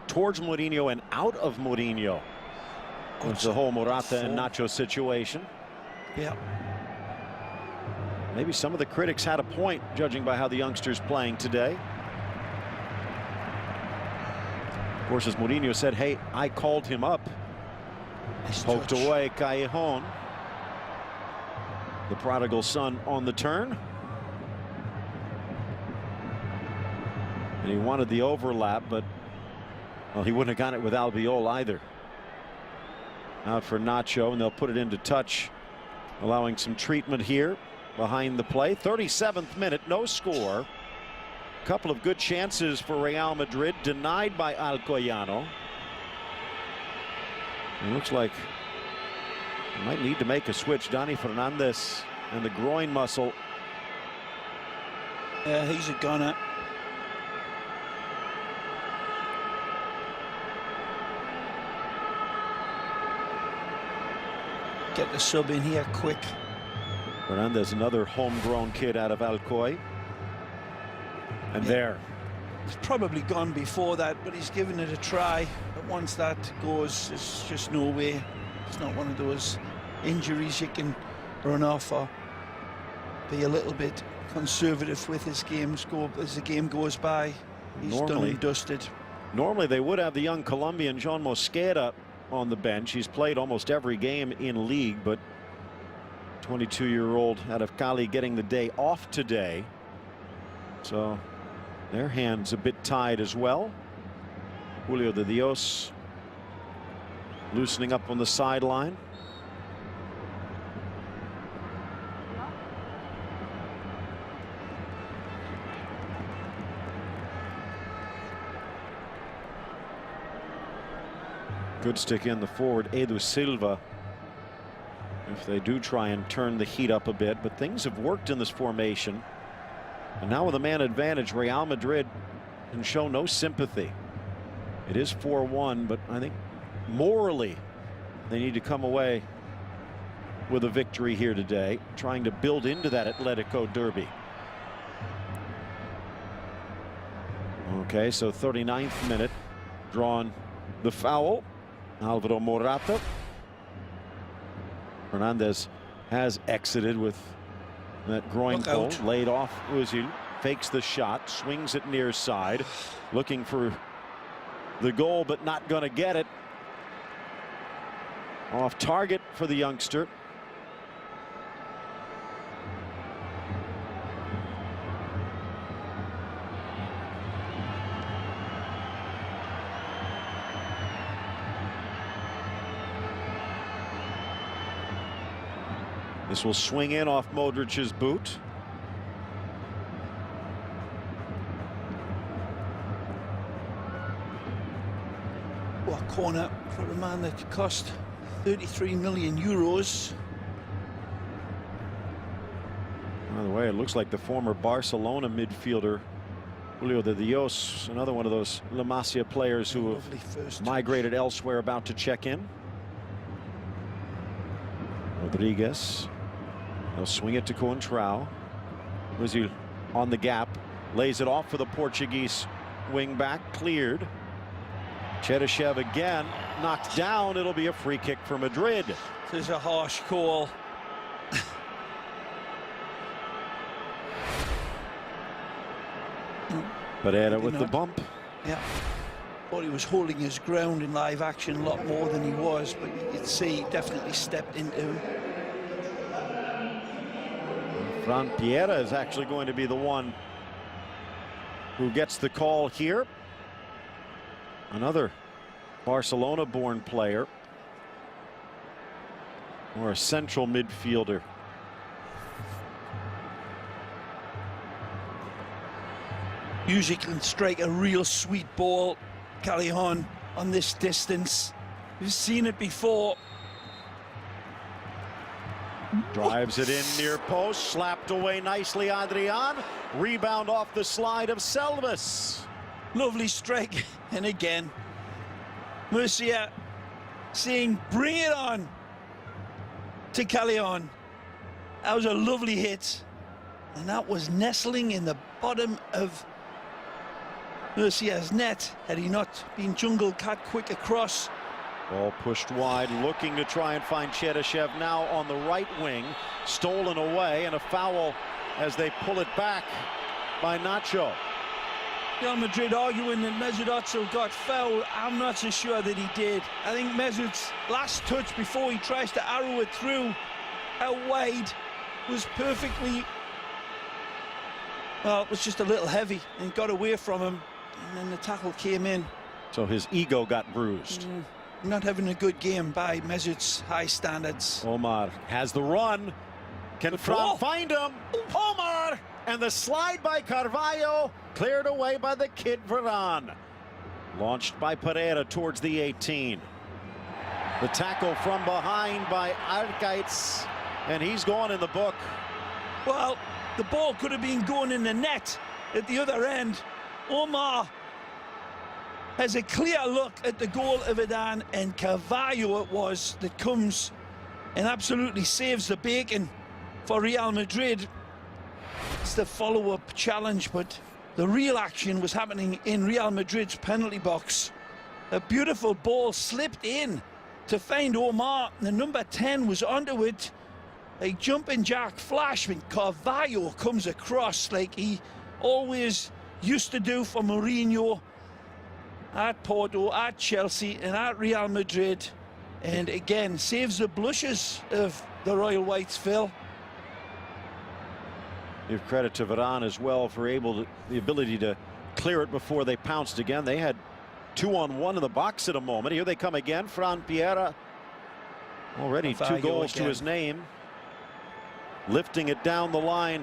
A: towards Mourinho and out of Mourinho. It's the whole Morata and Nacho situation.
B: Yeah.
A: Maybe some of the critics had a point, judging by how the youngsters playing today. Of course, as Mourinho said, hey, I called him up. Poked away Callejon. The prodigal son on the turn. And he wanted the overlap, but, well, he wouldn't have gotten it with Albiol either. Out for Nacho, and they'll put it into touch, allowing some treatment here behind the play. 37th minute, no score. Couple of good chances for Real Madrid, denied by Alcoyano. It looks like he might need to make a switch. Dani Fernandez and the groin muscle.
B: Yeah, he's a gunner. Get the sub in here quick.
A: Fernandez, another homegrown kid out of Alcoy. And there.
B: He's probably gone before that, but he's given it a try. But once that goes, it's just no way. It's not one of those injuries you can run off or be a little bit conservative with his games go as the game goes by. He's done and dusted.
A: Normally they would have the young Colombian John Mosquera on the bench. He's played almost every game in league, but 22-year-old out of Cali getting the day off today. So their hands a bit tied as well. Julio de Dios loosening up on the sideline. Good stick in the forward, Edu Silva. If they do try and turn the heat up a bit, but things have worked in this formation. And now with a man advantage, Real Madrid can show no sympathy. It is 4-1, but I think morally they need to come away with a victory here today, trying to build into that Atletico derby. Okay, so 39th minute, drawn the foul. Alvaro Morata. Fernandez has exited with that groin pull. Laid off Ozil. Fakes the shot. Swings it near side. Looking for the goal, but not going to get it. Off target for the youngster. This will swing in off Modric's boot.
B: What a corner for a man that cost 33 million euros.
A: By the way, it looks like the former Barcelona midfielder Julio de Dios, another one of those La Masia players who have migrated elsewhere, about to check in. Rodriguez. They'll swing it to Coentrao. Ozil on the gap, lays it off for the Portuguese wing back, cleared. Cheryshev again knocked down. It'll be a free kick for Madrid.
B: This is a harsh call.
A: Pereira with the bump.
B: Yeah. Thought he was holding his ground in live action a lot more than he was, but you could see he definitely stepped into him.
A: Fran Piera is actually going to be the one who gets the call here. Another Barcelona-born player, or a central midfielder.
B: Usually can strike a real sweet ball, Callejon, on this distance. We've seen it before.
A: Drives it in near post, slapped away nicely, Adrian. Rebound off the slide of Selvas.
B: Lovely strike, and again, Murcia saying, bring it on to Callejon. That was a lovely hit, and that was nestling in the bottom of Murcia's net had he not been jungle cut quick across.
A: Ball pushed wide, looking to try and find Cheryshev now on the right wing. Stolen away, and a foul as they pull it back by Nacho.
B: Real Madrid arguing that Mesut Ozil got fouled. I'm not so sure that he did. I think Mesut's last touch before he tries to arrow it through out wide was perfectly, well, it was just a little heavy and got away from him, and then the tackle came in.
A: So his ego got bruised.
B: Not having a good game by Mesut's high standards.
A: Omar has the run. Can Fran find him? Omar! And the slide by Carvalho, cleared away by the kid Varane. Launched by Pereira towards the 18. The tackle from behind by Arcaiz, and he's gone in the book.
B: Well, the ball could have been going in the net at the other end. Omar has a clear look at the goal of Adan, and Carvalho it was that comes and absolutely saves the bacon for Real Madrid. It's the follow-up challenge, but the real action was happening in Real Madrid's penalty box. A beautiful ball slipped in to find Omar. The number 10 was onto it. A jumping jack flash when Carvalho comes across like he always used to do for Mourinho at Porto, at Chelsea, and at Real Madrid. And again, saves the blushes of the Royal Whites, Phil.
A: Give credit to Varane as well for the ability to clear it before they pounced again. They had 2-on-1 in the box at a moment. Here they come again. Fran Piera, already 2 goals to his name. Lifting it down the line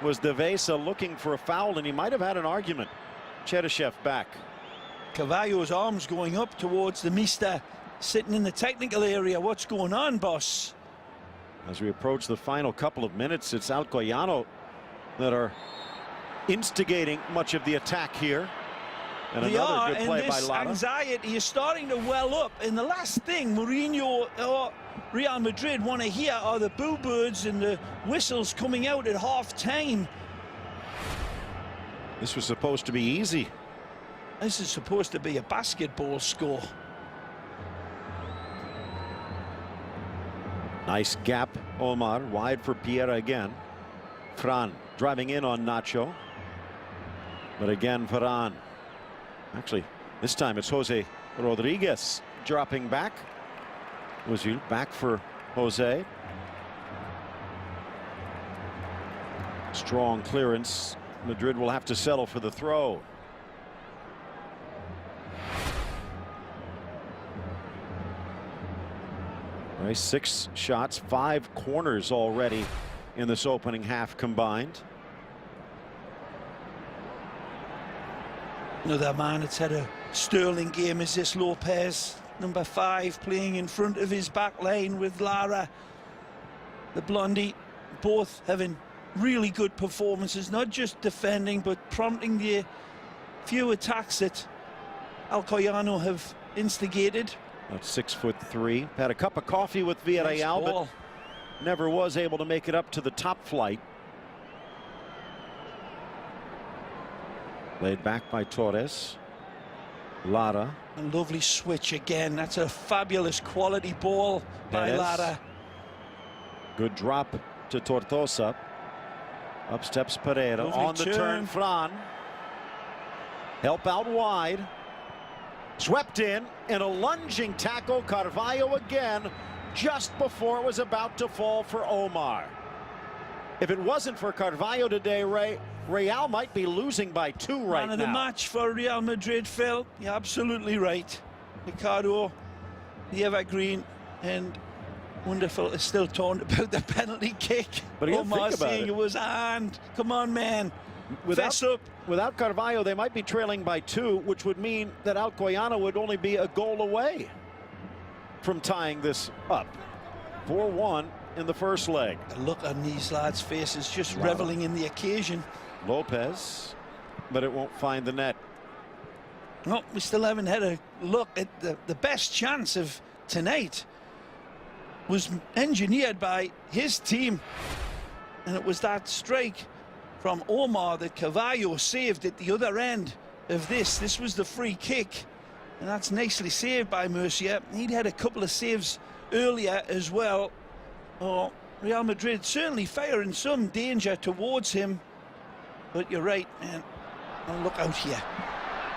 A: was Devesa, looking for a foul, and he might have had an argument. Cheryshev back.
B: Carvalho's arms going up towards the Mister, sitting in the technical area. What's going on, boss?
A: As we approach the final couple of minutes, it's Alcoyano that are instigating much of the attack here. And another good play by Lara.
B: Anxiety is starting to well up, and the last thing Mourinho or Real Madrid want to hear are the boo birds and the whistles coming out at half-time.
A: This was supposed to be easy.
B: This is supposed to be a basketball score.
A: Nice gap, Omar, wide for Piera again. Fran driving in on Nacho. But again, Varane. Actually, this time it's Jose Rodriguez dropping back. Ozil back for Jose. Strong clearance. Madrid will have to settle for the throw. Right, 6 shots, 5 corners already in this opening half combined.
B: Another man that's had a sterling game is this Lopez, number 5, playing in front of his back line with Lara. The Blondie, both having really good performances, not just defending but prompting the few attacks that Alcoyano have instigated.
A: About 6'3". Had a cup of coffee with Villarreal, but never was able to make it up to the top flight. Laid back by Torres. Lara.
B: A lovely switch again. That's a fabulous quality ball by Lara.
A: Good drop to Tortosa. Up steps Pereira.
B: Lovely
A: On the turn, Fran. Help out wide. Swept in a lunging tackle. Carvalho again, just before it was about to fall for Omar. If it wasn't for Carvalho today, Real might be losing by 2 right now.
B: Man of the match for Real Madrid, Phil. You're absolutely right. Ricardo, the evergreen, and wonderful is still talking about the penalty kick.
A: But
B: Omar saying it was a hand. Come on, man. Fess up.
A: Without Carvalho, they might be trailing by 2, which would mean that Alcoyano would only be a goal away from tying this up. 4-1 in the first leg.
B: The look on these lads' faces, just reveling in the occasion.
A: Lopez, but it won't find the net.
B: No, we still haven't had a look at the best chance of tonight. Was engineered by his team, and it was that strike from Omar that Carvalho saved at the other end of this. This was the free kick, and that's nicely saved by Murcia. He'd had a couple of saves earlier as well. Oh, Real Madrid certainly firing some danger towards him, but you're right, man. Oh, look out here.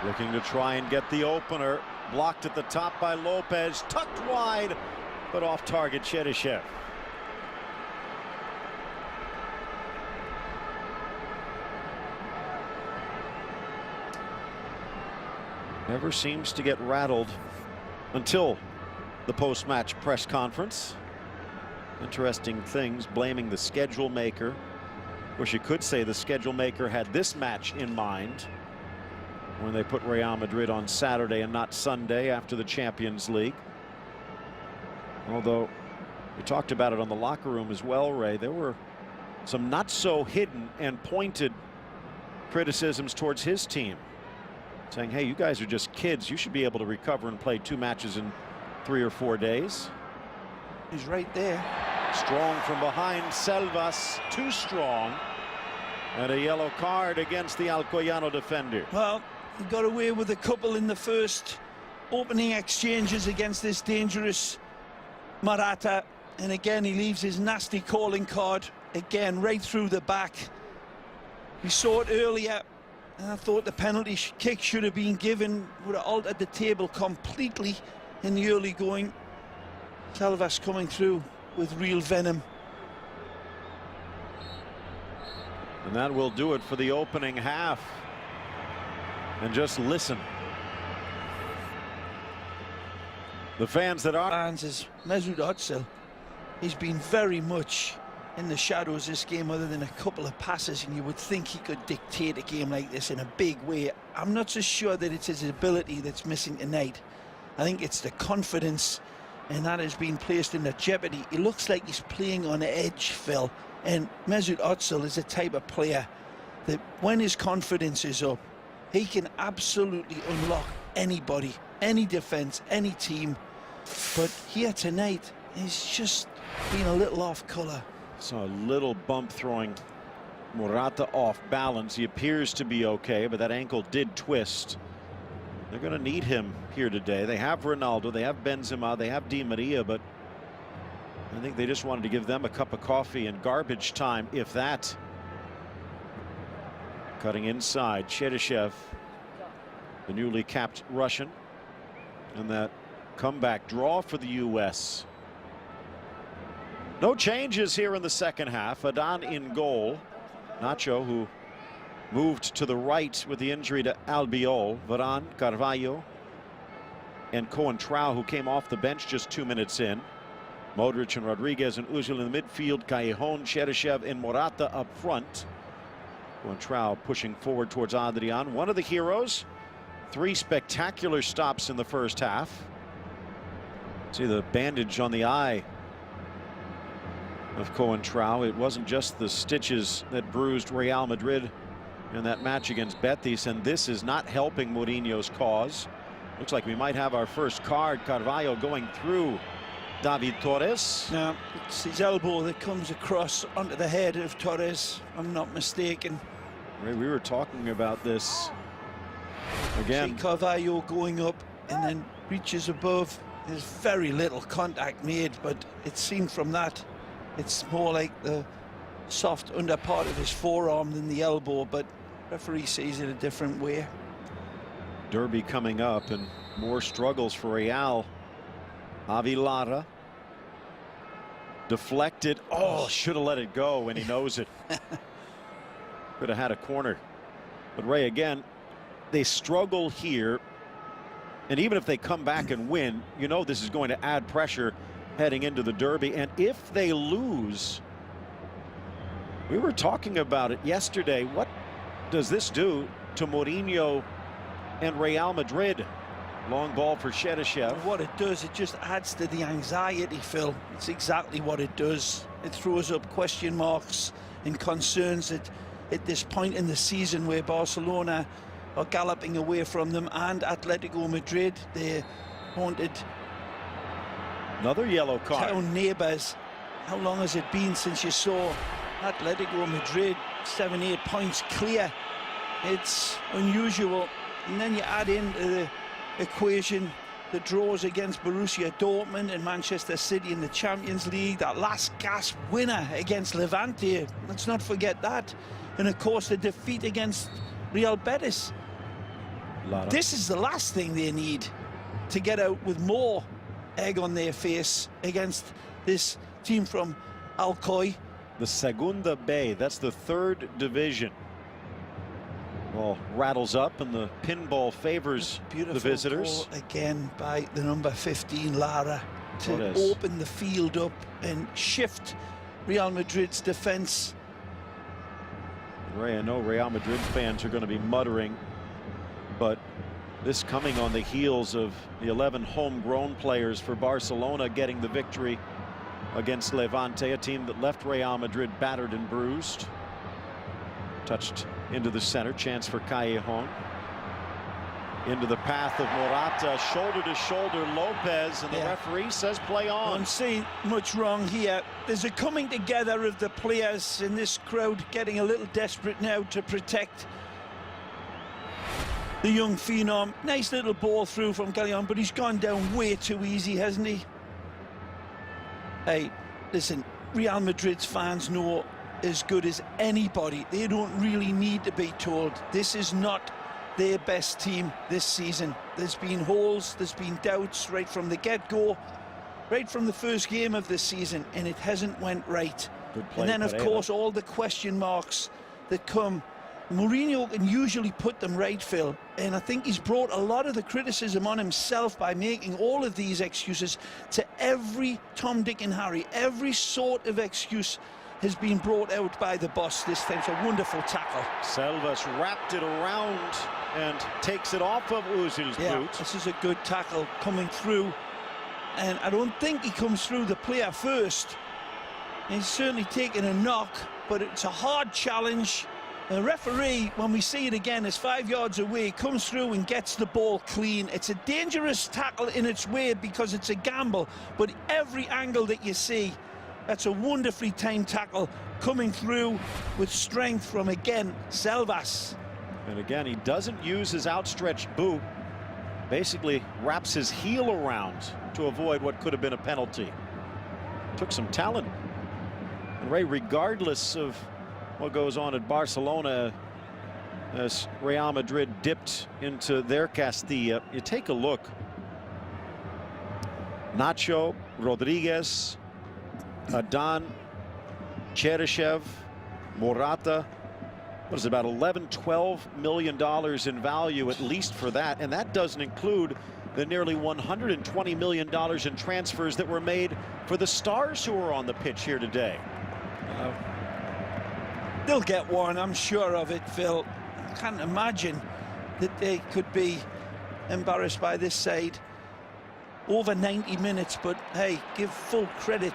A: Looking to try and get the opener. Blocked at the top by Lopez, tucked wide, but off target Cheryshev. Never seems to get rattled until the post-match press conference. Interesting things, blaming the schedule maker. Of course, you could say the schedule maker had this match in mind when they put Real Madrid on Saturday and not Sunday after the Champions League. Although we talked about it on the locker room as well, Ray, there were some not so hidden and pointed criticisms towards his team, saying, hey, you guys are just kids. You should be able to recover and play 2 matches in 3 or 4 days.
B: He's right there.
A: Strong from behind, Selvas, too strong. And a yellow card against the Alcoyano defender.
B: Well, he got away with a couple in the first opening exchanges against this dangerous Morata, and again he leaves his nasty calling card again right through the back. We saw it earlier, and I thought the penalty kick should have been given. Would have altered the table completely in the early going. Selvas coming through with real venom.
A: And that will do it for the opening half. And just listen. The fans that are
B: fans is Mesut Özil. He's been very much in the shadows this game, other than a couple of passes, and you would think he could dictate a game like this in a big way. I'm not so sure that it's his ability that's missing tonight. I think it's the confidence, and that has been placed in the jeopardy. He looks like he's playing on edge, Phil, and Mesut Özil is the type of player that when his confidence is up, he can absolutely unlock anybody, any defense, any team. But here tonight, he's just been a little off color.
A: So a little bump throwing Morata off balance. He appears to be okay, but that ankle did twist. They're going to need him here today. They have Ronaldo, they have Benzema, they have Di Maria, but I think they just wanted to give them a cup of coffee in garbage time, if that. Cutting inside, Cheryshev, the newly capped Russian, and that comeback draw for the U.S. No changes here in the second half. Adan in goal. Nacho, who moved to the right with the injury to Albiol. Varane, Carvalho, and Coentrao, who came off the bench just 2 minutes in. Modric and Rodriguez and Ozil in the midfield. Callejon, Cheryshev, and Morata up front. Coentrao pushing forward towards Adrian. One of the heroes. 3 spectacular stops in the first half. See the bandage on the eye of Coentrao. It wasn't just the stitches that bruised Real Madrid in that match against Betis, and this is not helping Mourinho's cause. Looks like we might have our first card. Carvalho going through David Torres.
B: Now, it's his elbow that comes across onto the head of Torres, if I'm not mistaken.
A: Ray, we were talking about this Again,
B: Carvalho going up and then reaches above. There's very little contact made, but it seemed from that it's more like the soft under part of his forearm than the elbow, but referee sees it a different way.
A: Derby coming up and more struggles for Real. Avi Lara deflected. Oh, should have let it go when he knows it. Could have had a corner. But Ray, again, they struggle here. And even if they come back and win, you know this is going to add pressure heading into the Derby. And if they lose, we were talking about it yesterday. What does this do to Mourinho and Real Madrid? Long ball for Cheryshev.
B: What it does, it just adds to the anxiety, Phil. It's exactly what it does. It throws up question marks and concerns at this point in the season where Barcelona are galloping away from them, and Atletico Madrid, their haunted
A: another yellow card.
B: Town neighbours. How long has it been since you saw Atletico Madrid 7-8 points clear? It's unusual. And then you add into the equation the draws against Borussia Dortmund and Manchester City in the Champions League, that last gasp winner against Levante, let's not forget that, and of course the defeat against Real Betis. This is the last thing they need to get out with more egg on their face against this team from Alcoy.
A: The Segunda B, that's the third division. Ball rattles up and the pinball favors the visitors.
B: Goal again by the number 15 Lara to open the field up and shift Real Madrid's defense.
A: Ray, I know Real Madrid fans are going to be muttering, but this coming on the heels of the 11 homegrown players for Barcelona getting the victory against Levante, a team that left Real Madrid battered and bruised. Touched into the center, chance for Callejon. Into the path of Morata, shoulder to shoulder Lopez, and the referee says play on.
B: I don't see much wrong here. There's a coming together of the players in this crowd getting a little desperate now to protect the young phenom. Nice little ball through from Callejon, but he's gone down way too easy, hasn't he? Hey, listen, Real Madrid's fans know as good as anybody. They don't really need to be told. This is not their best team this season. There's been holes, there's been doubts right from the get-go, right from the first game of this season, and it hasn't went right.
A: Good play,
B: and then, of course, all the question marks that come. Mourinho can usually put them right, Phil, and I think he's brought a lot of the criticism on himself by making all of these excuses to every Tom, Dick and Harry. Every sort of excuse has been brought out by the boss this time. It's a wonderful tackle.
A: Selvas wrapped it around and takes it off of Ozil's boot.
B: This is a good tackle coming through, and I don't think he comes through the player first. He's certainly taken a knock, but it's a hard challenge. The referee, when we see it again, is 5 yards away, comes through and gets the ball clean. It's a dangerous tackle in its way because it's a gamble, but every angle that you see, that's a wonderfully timed tackle coming through with strength from, again, Selvas.
A: And again, he doesn't use his outstretched boot. Basically wraps his heel around to avoid what could have been a penalty. Took some talent. And Ray, regardless of what goes on at Barcelona as Real Madrid dipped into their Castilla, you take a look. Nacho, Rodriguez, Adan, Cheryshev, Morata. What is it, about $11–12 million in value at least for that, and that doesn't include the nearly $120 million in transfers that were made for the stars who are on the pitch here today.
B: They'll get one, I'm sure of it, Phil. I can't imagine that they could be embarrassed by this side. Over 90 minutes, but hey, give full credit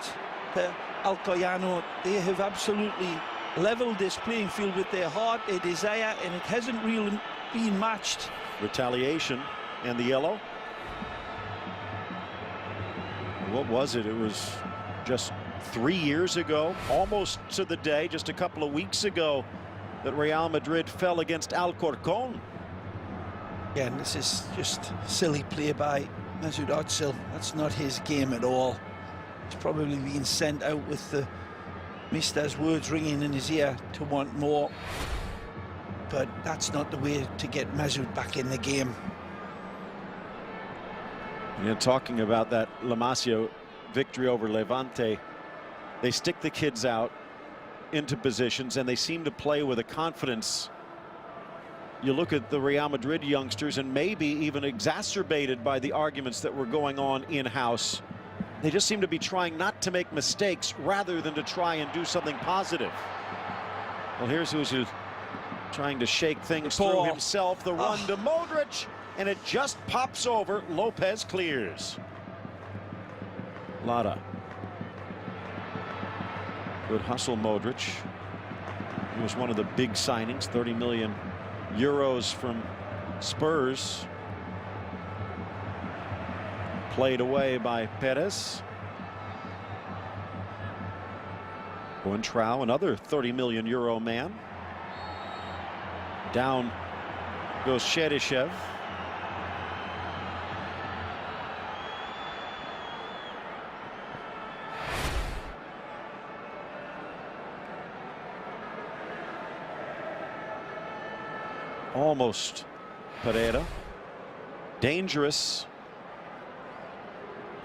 B: to Alcoyano. They have absolutely leveled this playing field with their heart, their desire, and it hasn't really been matched.
A: Retaliation and the yellow. What was it? It was just 3 years ago, almost to the day, just a couple of weeks ago, that Real Madrid fell against Alcoyano
B: Again, this is just silly play by Mesut Özil. That's not his game at all. He's probably been sent out with the Mister's words ringing in his ear to want more. But that's not the way to get Mesut back in the game.
A: You're talking about that La Masia victory over Levante. They stick the kids out into positions and they seem to play with a confidence. You look at the Real Madrid youngsters, and maybe even exacerbated by the arguments that were going on in-house. They just seem to be trying not to make mistakes rather than to try and do something positive. Well, here's Özil trying to shake things through himself. The run to Modric, and it just pops over. Lopez clears. Lara. Good hustle, Modric. He was one of the big signings, 30 million euros from Spurs. Played away by Perez. Coentrao, another 30 million euro man. Down goes Cheryshev. Almost Pereira. Dangerous.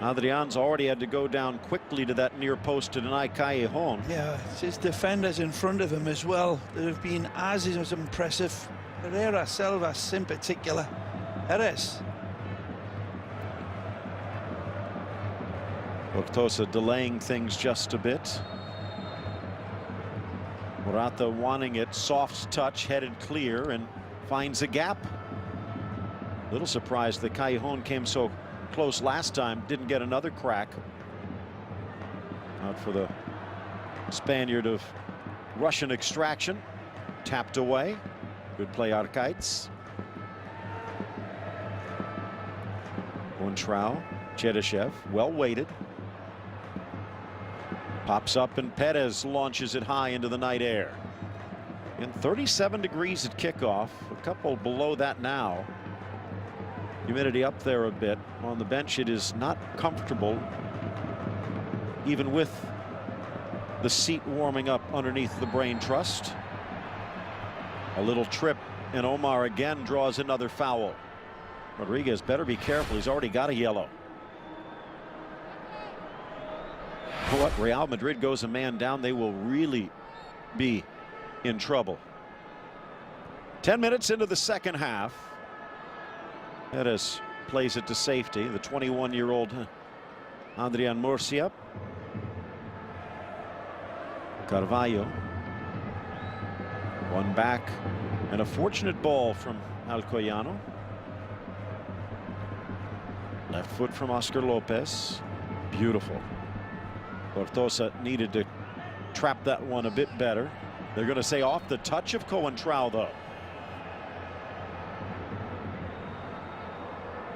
A: Adrian's already had to go down quickly to that near post to deny Callejon.
B: Yeah, it's his defenders in front of him as well that have been as impressive. Pereira, Selvas in particular. Perez.
A: Tortosa delaying things just a bit. Morata wanting it, soft touch, headed clear, and finds a gap. Little surprised that Callejon came so close last time, didn't get another crack. Out for the Spaniard of Russian extraction. Tapped away. Good play, Arcaiz. Coentrao, Cheryshev, well weighted. Pops up and Perez launches it high into the night air. And 37 degrees at kickoff, a couple below that now. Humidity up there a bit. On the bench, it is not comfortable, even with the seat warming up underneath the brain trust. A little trip, and Omar again draws another foul. Rodriguez better be careful. He's already got a yellow. What, Real Madrid goes a man down, they will really be in trouble. 10 minutes into the second half. Perez plays it to safety. The 21-year-old Adrian Murcia. Carvalho. One back, and a fortunate ball from Alcoyano. Left foot from Oscar Lopez. Beautiful. Tortosa needed to trap that one a bit better. They're going to say off the touch of Coentrao, though.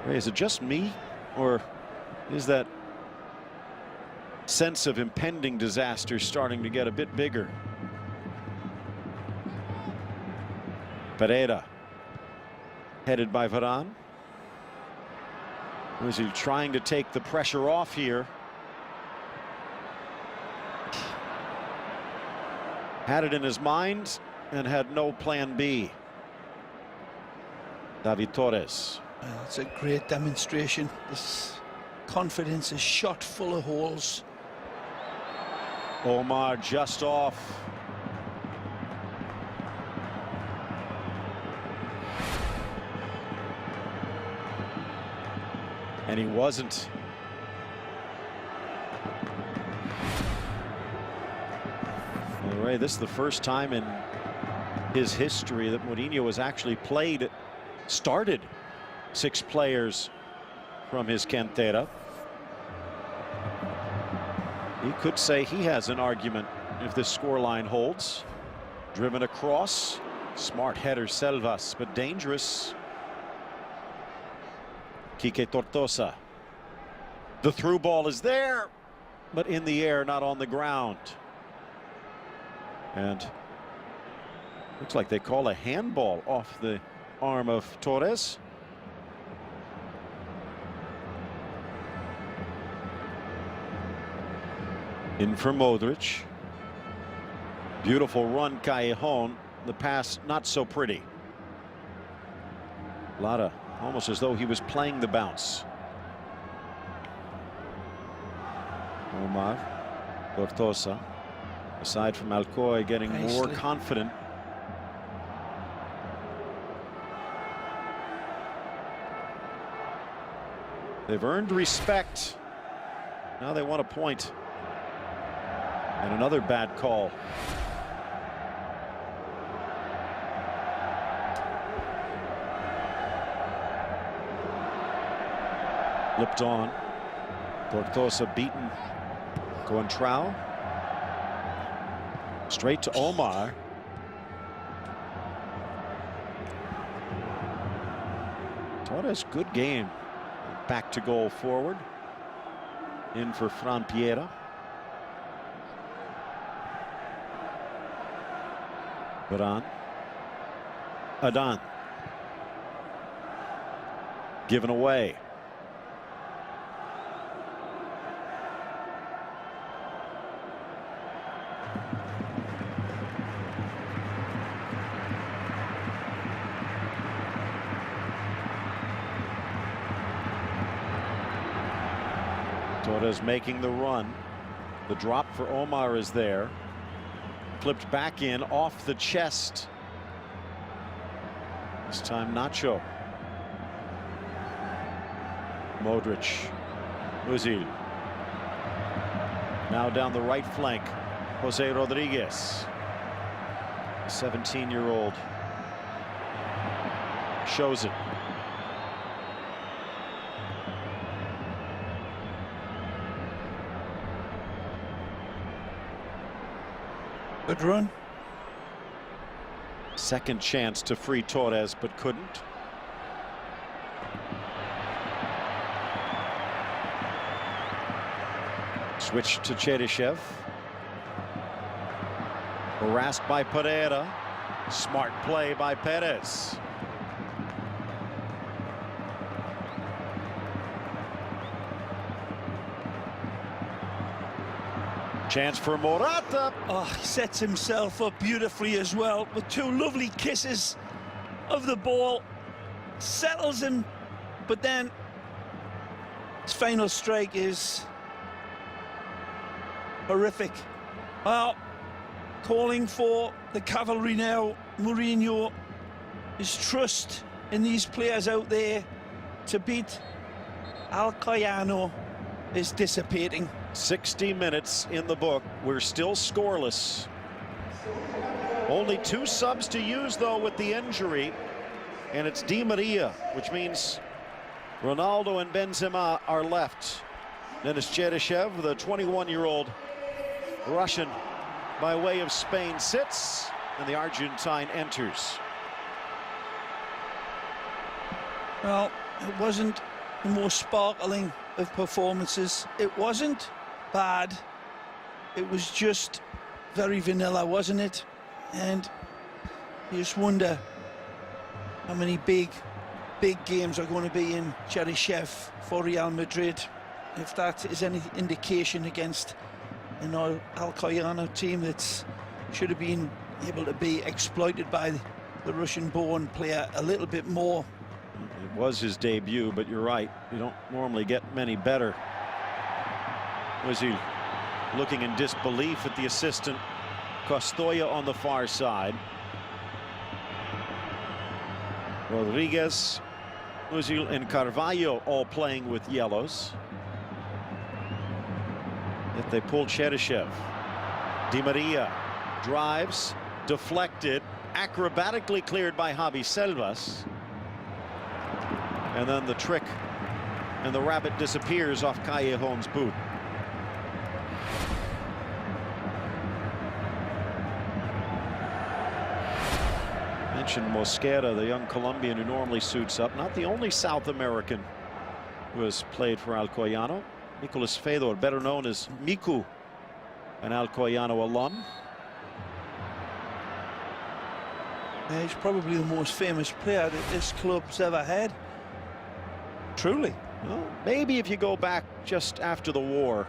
A: Is it just me, or is that sense of impending disaster starting to get a bit bigger? Pereira, headed by Varane. Was he trying to take the pressure off here? Had it in his mind and had no plan B. David Torres.
B: Well, it's a great demonstration. This confidence is shot full of holes.
A: Omar just off. And he wasn't. Well, Ray, this is the first time in his history that Mourinho has actually started 6 players from his cantera. He could say he has an argument if this scoreline holds. Driven across, smart header Selvas, but dangerous. Quique Tortosa. The through ball is there, but in the air, not on the ground. And looks like they call a handball off the arm of Torres. In for Modric. Beautiful run, Callejon. The pass not so pretty. Lada almost as though he was playing the bounce. Omar Tortosa, aside from Alcoy, getting more confident. They've earned respect. Now they want a point. And another bad call. Flipped on. Tortosa beaten. Coentrao. Straight to Omar. Torres, good game. Back to goal forward. In for Fran Piera. Baran. Adan. Given away. Torres making the run. The drop for Omar is there. Flipped back in off the chest. This time Nacho. Modric. Özil. Now down the right flank. Jose Rodriguez. 17-year-old. Shows it.
B: Good run.
A: Second chance to free Torres, but couldn't. Switch to Cheryshev. Harassed by Pereira. Smart play by Perez. Chance for Morata.
B: Oh, he sets himself up beautifully as well with two lovely kisses of the ball. Settles him, but then his final strike is horrific. Well, calling for the cavalry now. Mourinho, his trust in these players out there to beat Alcoyano is dissipating.
A: 60 minutes in the book. We're still scoreless. Only 2 subs to use, though, with the injury. And it's Di Maria, which means Ronaldo and Benzema are left. Then it's Cheryshev, the 21-year-old Russian by way of Spain, sits, and the Argentine enters.
B: Well, it wasn't the most sparkling of performances. It wasn't bad. It was just very vanilla, wasn't it? And you just wonder how many big games are going to be in Cheryshev for Real Madrid. If that is any indication against an Alcoyano team that should have been able to be exploited by the Russian-born player a little bit more.
A: It was his debut, but you're right. You don't normally get many better. Was he looking in disbelief at the assistant? Costoya on the far side. Rodriguez, Özil, and Carvalho all playing with yellows. Yet they pull Cheryshev. Di Maria drives, deflected, acrobatically cleared by Javi Selvas. And then the trick, and the rabbit disappears off Callejon's boot. Mentioned Mosquera, the young Colombian who normally suits up. Not the only South American who has played for Alcoyano. Nicolas Fedor, better known as Miku, an Alcoyano alum.
B: Yeah, he's probably the most famous player that this club's ever had. Truly.
A: Well, maybe if you go back just after the war,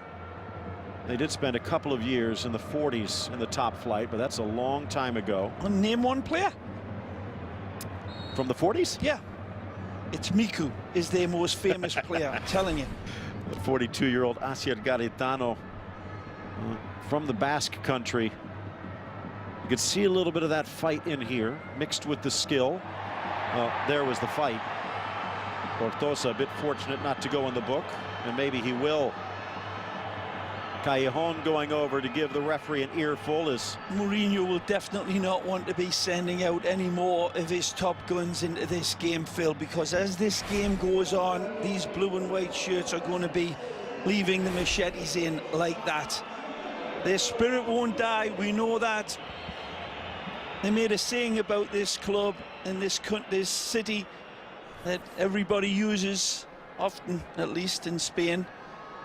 A: They did spend a couple of years in the 40s in the top flight, but that's a long time ago.
B: Name one player.
A: From the 40s?
B: Yeah. It's Miku is their most famous player, I'm telling you.
A: The 42-year-old Asier Garitano from the Basque country. You could see a little bit of that fight in here, mixed with the skill. There was the fight. Tortosa a bit fortunate not to go in the book, and maybe he will. Callejon going over to give the referee an earful as
B: Mourinho will definitely not want to be sending out any more of his top guns into this game, Phil, because as this game goes on, these blue and white shirts are going to be leaving the machetes in like that. Their spirit won't die, we know that. They made a saying about this club and this city that everybody uses, often at least in Spain.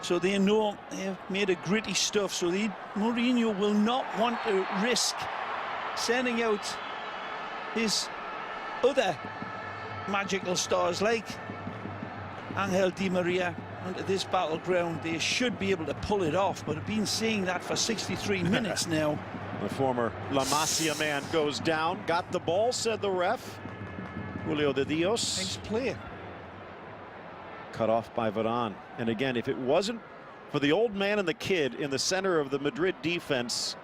B: So they know they've made a gritty stuff. So Mourinho will not want to risk sending out his other magical stars like Angel Di Maria onto this battleground. They should be able to pull it off, but I've been seeing that for 63 minutes now.
A: The former La Masia man goes down, got the ball, said the ref. Julio de Dios.
B: Nice play.
A: Cut off by Varane. And again, if it wasn't for the old man and the kid in the center of the Madrid defense,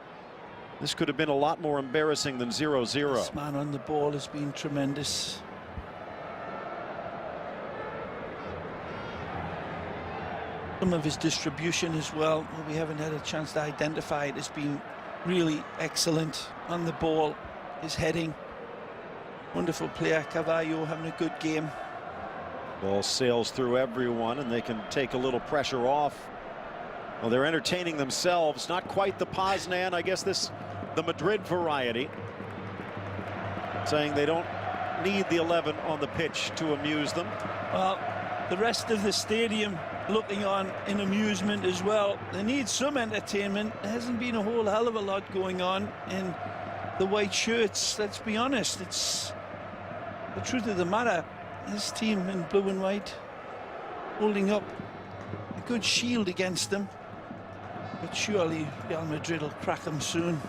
A: this could have been a lot more embarrassing than 0-0.
B: This man on the ball has been tremendous. Some of his distribution as well, we haven't had a chance to identify it, has been really excellent on the ball. His heading, wonderful player. Carvalho having a good game.
A: Ball sails through everyone, and they can take a little pressure off. Well, they're entertaining themselves. Not quite the Poznan, I guess the Madrid variety. Saying they don't need the 11 on the pitch to amuse them.
B: Well, the rest of the stadium looking on in amusement as well. They need some entertainment. There hasn't been a whole hell of a lot going on in the white shirts. Let's be honest. It's the truth of the matter. This team in blue and white holding up a good shield against them, but surely Real Madrid will crack them soon.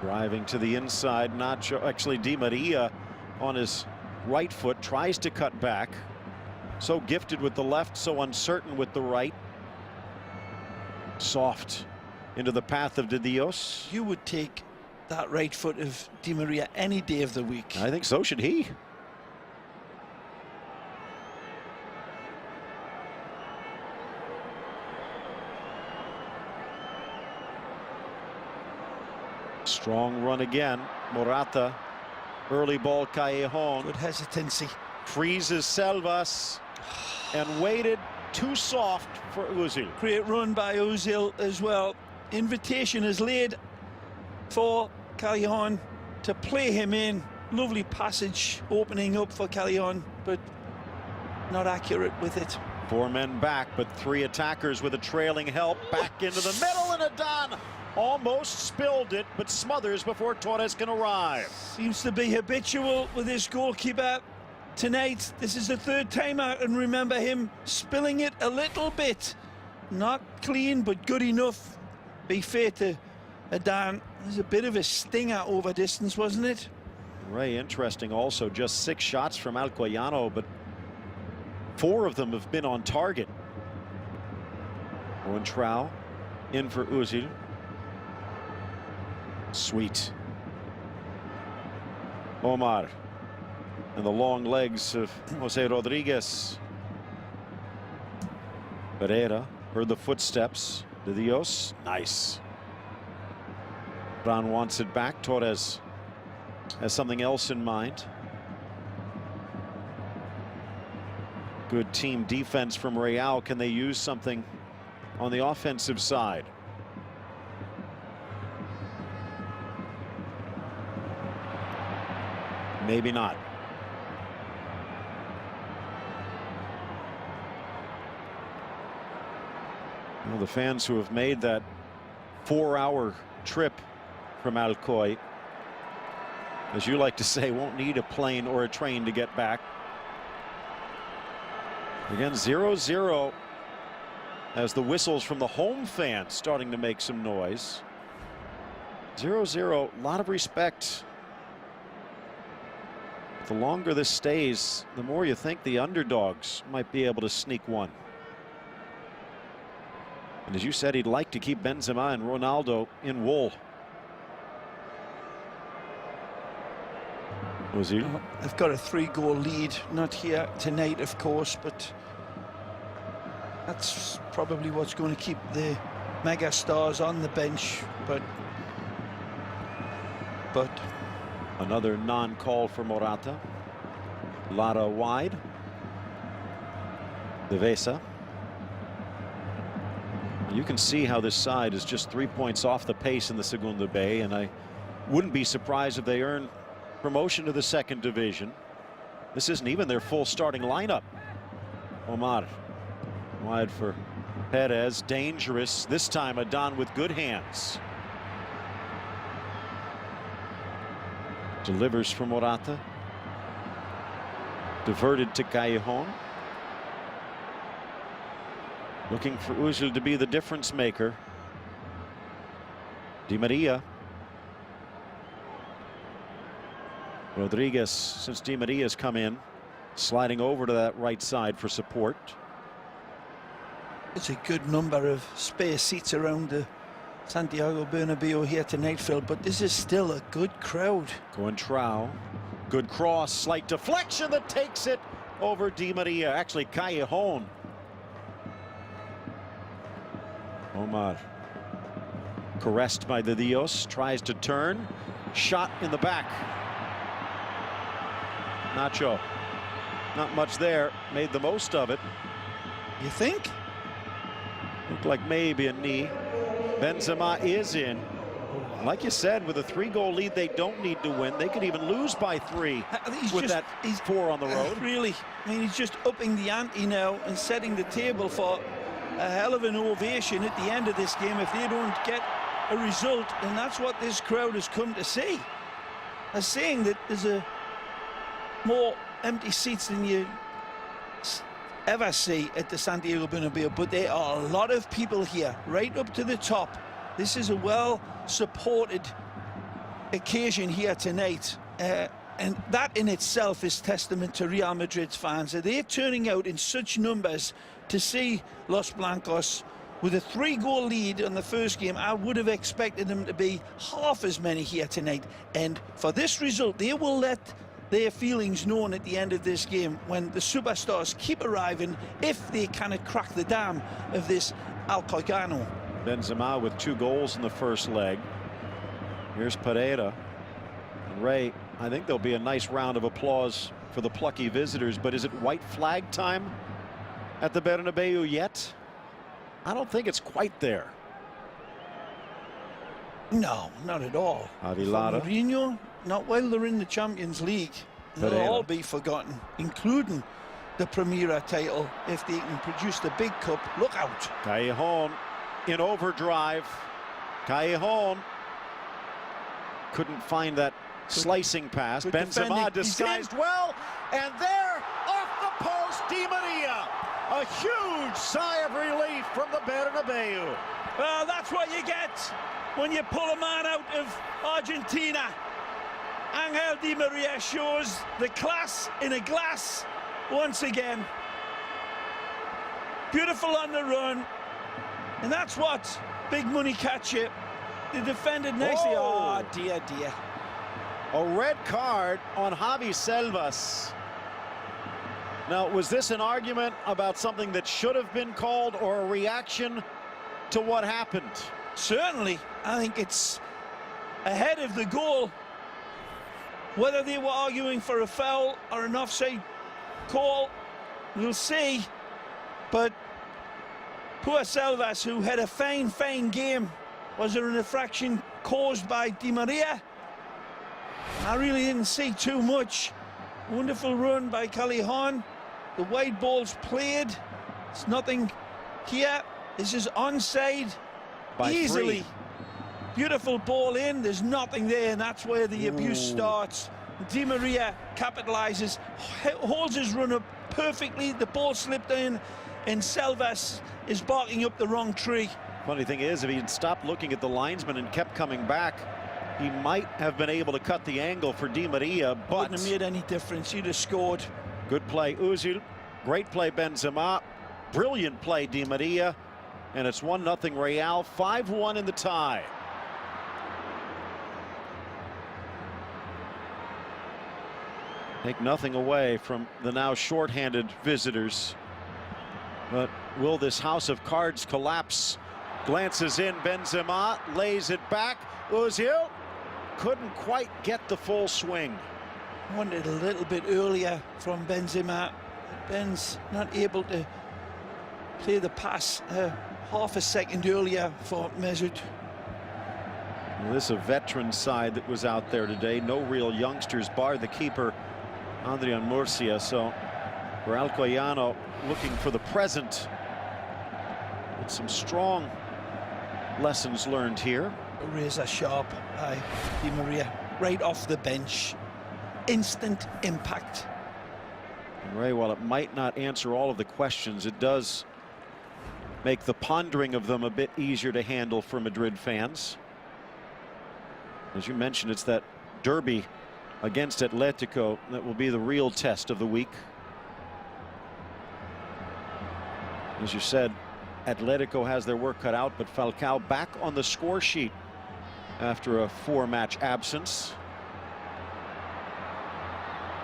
B: Driving
A: to the inside, Nacho, actually Di Maria on his right foot, tries to cut back. So gifted with the left, so uncertain with the right. Soft into the path of De Dios.
B: You would take that right foot of Di Maria any day of the week.
A: I think so should he. Strong run again. Morata. Early ball, Callejon.
B: Good hesitancy.
A: Freezes Selvas and waited too soft for Ozil.
B: Great run by Ozil as well. Invitation is laid for Callejon to play him in. Lovely passage opening up for Callejon, but not accurate with it.
A: 4 men back, but 3 attackers with a trailing help. Back into the middle, and Adan almost spilled it, but smothers before Torres can arrive.
B: Seems to be habitual with this goalkeeper tonight. This is the 3rd time I can remember him spilling it a little bit. Not clean, but good enough. Be fair to Adan. There's a bit of a stinger over distance, wasn't it?
A: Very interesting also, just 6 shots from Alcoyano, but 4 of them have been on target. Owen Trau in for Ozil. Sweet. Omar. And the long legs of Jose Rodriguez. Pereira heard the footsteps. De Dios. Nice. Brown wants it back. Torres has something else in mind. Good team defense from Real. Can they use something on the offensive side? Maybe not. Well, the fans who have made that 4-hour trip from Alcoy, as you like to say, won't need a plane or a train to get back. Again, 0-0. as the whistles from the home fans starting to make some noise. 0-0, a lot of respect. The longer this stays, the more you think the underdogs might be able to sneak one. And as you said, he'd like to keep Benzema and Ronaldo in wool. Ozil.
B: They've got a 3-goal lead, not here tonight, of course, but that's probably what's going to keep the mega stars on the bench. But
A: another non-call for Morata. Lara wide. Devesa. You can see how this side is just 3 points off the pace in the Segunda B, and I wouldn't be surprised if they earn promotion to the second division. This isn't even their full starting lineup. Omar wide for Perez, dangerous. This time Adan with good hands. Delivers for Morata. Diverted to Callejon. Looking for Ozil to be the difference maker. Di Maria. Rodriguez, since Di Maria's come in, sliding over to that right side for support.
B: It's a good number of spare seats around the Santiago Bernabeu here tonight, Phil, but this is still a good crowd.
A: Coentrao, good cross, slight deflection that takes it over Di Maria. Actually, Callejon. Omar, caressed by the Dios, tries to turn, shot in the back. Nacho, not much there, made the most of it.
B: You think?
A: Looked like maybe a knee. Benzema is in. Like you said, with a 3-goal lead, they don't need to win. They could even lose by 3 with that 4 on the road.
B: Really, I mean, he's just upping the ante now and setting the table for a hell of an ovation at the end of this game if they don't get a result, and that's what this crowd has come to see. They're saying that there's more empty seats than you ever see at the Santiago Bernabeu, but there are a lot of people here, right up to the top. This is a well-supported occasion here tonight, and that in itself is testament to Real Madrid's fans. They're turning out in such numbers to see Los Blancos with a 3-goal lead on the first game. I would have expected them to be half as many here tonight, and for this result, they will let their feelings known at the end of this game when the superstars keep arriving, if they kind of crack the dam of this Alcoyano.
A: Benzema with 2 goals in the first leg. Here's Pereira. And Ray, I think there'll be a nice round of applause for the plucky visitors, but is it white flag time at the Bernabeu yet? I don't think it's quite there.
B: No, not at all.
A: Avilada.
B: Mourinho, not while they're in the Champions League. They'll all be forgotten, including the Primera title, if they can produce the big cup. Look out.
A: Callejon in overdrive. Callejon couldn't find that slicing pass. Benzema disguised well, and there, off the post, Di Maria. A huge sigh of relief from the Bernabeu.
B: Well, that's what you get when you pull a man out of Argentina. Angel Di Maria shows the class in a glass once again. Beautiful on the run, and that's what big money catch you. They defended nicely. Oh, dear, dear.
A: A red card on Javi Selvas. Now, was this an argument about something that should have been called, or a reaction to what happened?
B: Certainly, I think it's ahead of the goal. Whether they were arguing for a foul or an offside call, we'll see. But poor Selvas, who had a fine game. Was there an infraction caused by Di Maria? I really didn't see too much. Wonderful run by Callejon. The wide ball's played. It's nothing here. This is onside easily.
A: 3.
B: Beautiful ball in. There's nothing there, and that's where the abuse starts. Di Maria capitalizes, holds his run up perfectly. The ball slipped in and Selvas is barking up the wrong tree.
A: Funny thing is, if he had stopped looking at the linesman and kept coming back, he might have been able to cut the angle for Di Maria, but
B: wouldn't have made any difference. He'd have scored.
A: Good play, Özil. Great play, Benzema. Brilliant play, Di Maria. And it's 1-0 Real, 5-1 in the tie. Take nothing away from the now shorthanded visitors. But will this house of cards collapse? Glances in, Benzema lays it back. Özil couldn't quite get the full swing.
B: Wanted a little bit earlier from Benzema. Ben's not able to play the pass half a second earlier for Mesut.
A: Well, this is a veteran side that was out there today. No real youngsters, bar the keeper, Adrian Murcia. So for Alcoyano, looking for the present. With some strong lessons learned here.
B: Razor sharp by Di Maria, right off the bench. Instant impact.
A: And Ray, while it might not answer all of the questions, it does make the pondering of them a bit easier to handle for Madrid fans. As you mentioned, it's that derby against Atletico that will be the real test of the week. As you said, Atletico has their work cut out, but Falcao back on the score sheet after a 4-match absence.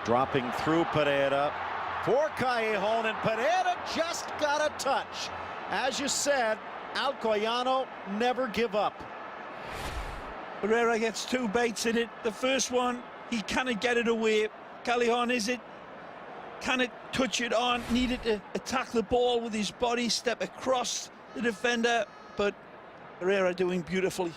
A: Dropping through Pereira for Callejon, and Pereira just got a touch. As you said, Alcoyano never give up.
B: Pereira gets 2 bites in it. The first one, he cannot get it away. Callejon, is it? Cannot touch it on. Needed to attack the ball with his body, step across the defender, but Pereira doing beautifully.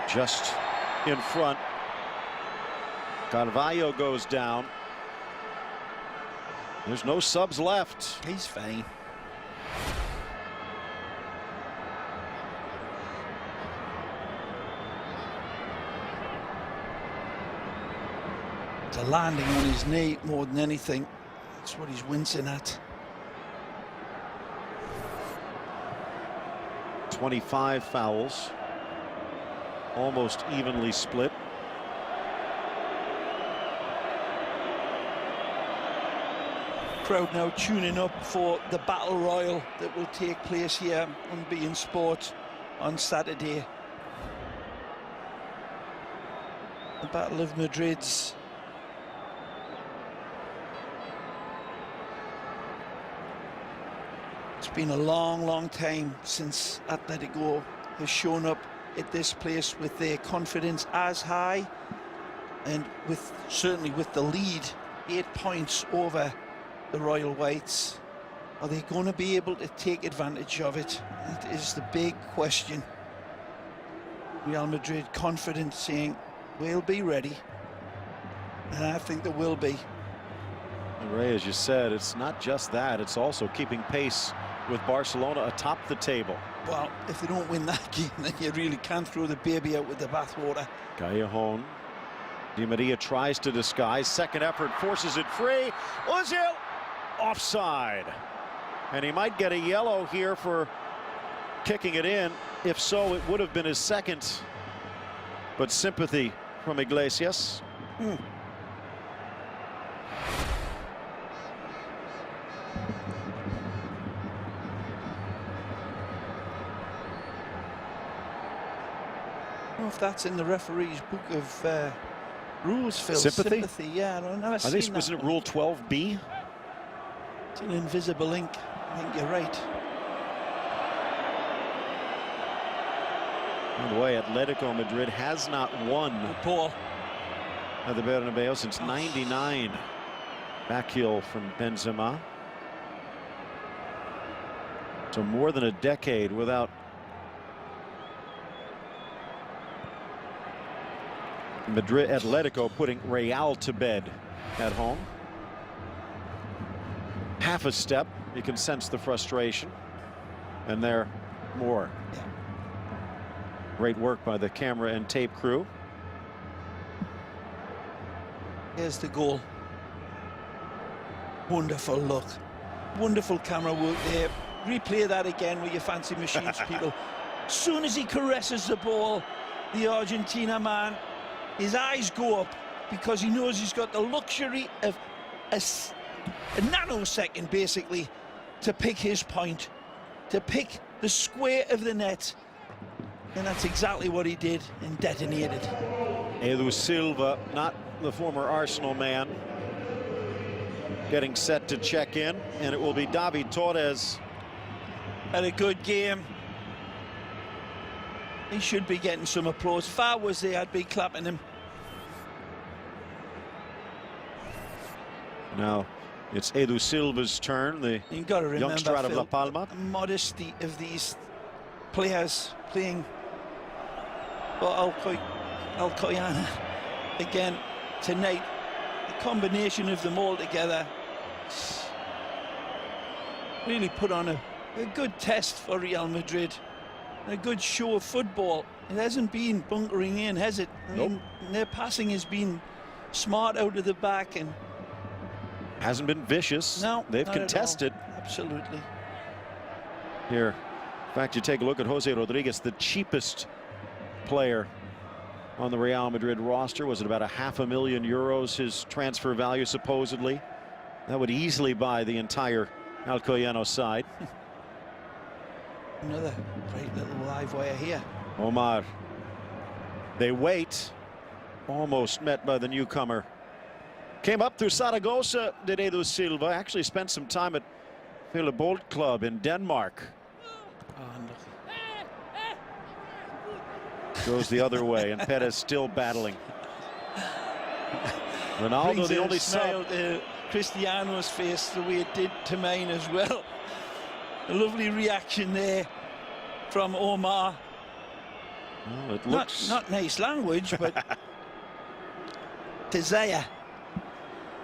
A: Just in front. Carvalho goes down. There's no subs left.
B: He's fine. It's a landing on his knee more than anything. That's what he's wincing at.
A: 25 fouls. Almost evenly split.
B: Crowd now tuning up for the battle royal that will take place here on beIN Sport on Saturday. The Battle of Madrid's. It's been a long time since Atletico has shown up at this place with their confidence as high, and with certainly with the lead 8 points over the Royal Whites. Are they going to be able to take advantage of it? It is the big question. Real Madrid confident, saying we'll be ready, and I think they will be.
A: And Ray, as you said, it's not just that, it's also keeping pace with Barcelona atop the table.
B: Well, if they don't win that game, then you really can't throw the baby out with the bathwater.
A: Callejon. Di Maria tries to disguise. Second effort forces it free. Özil offside. And he might get a yellow here for kicking it in. If so, it would have been his second. But sympathy from Iglesias.
B: I don't know if that's in the referee's book of rules, Phil.
A: Sympathy?
B: Yeah, I've never seen that.
A: Wasn't it Rule 12B?
B: It's an invisible ink. I think you're right.
A: By the way, Atletico Madrid has not won at the Bernabeu since '99. Back heel from Benzema. So more than a decade without Madrid. Atletico putting Real to bed at home. Half a step, you can sense the frustration. And there, more.
B: Yeah.
A: Great work by the camera and tape crew.
B: Here's the goal. Wonderful look. Wonderful camera work there. Replay that again with your fancy machines, people. Soon as he caresses the ball, the Argentina man, his eyes go up because he knows he's got the luxury of a nanosecond, basically, to pick his point, to pick the square of the net. And that's exactly what he did and detonated.
A: Edu Silva, not the former Arsenal man, getting set to check in, and it will be David Torres.
B: Had a good game. He should be getting some applause. If I was there, I'd be clapping him.
A: Now it's Edu Silva's turn, the
B: You've got to remember,
A: youngster out of
B: Phil,
A: La Palma.
B: the modesty of these players playing for Alcoyano again tonight. The combination of them all together really put on a good test for Real Madrid. A good show of football. It hasn't been bunkering in, has it? I mean, their passing has been smart out of the back and
A: hasn't been vicious.
B: No,
A: they've
B: not at
A: contested.
B: all. Absolutely.
A: Here, in fact, you take a look at Jose Rodriguez, the cheapest player on the Real Madrid roster. Was it about €500,000, his transfer value supposedly? That would easily buy the entire Alcoyano side.
B: Another great little live wire here.
A: Omar. They wait. Almost met by the newcomer. Came up through Saragossa, did Edu Silva. Actually spent some time at Philibold Club in Denmark.
B: Oh,
A: Goes the other way, and Perez still battling. Ronaldo,
B: brings
A: the
B: a
A: only
B: smile
A: sub.
B: to Cristiano's face the way it did to mine as well. A lovely reaction there from Omar.
A: Well, it looks
B: Not nice language, but Tizaya.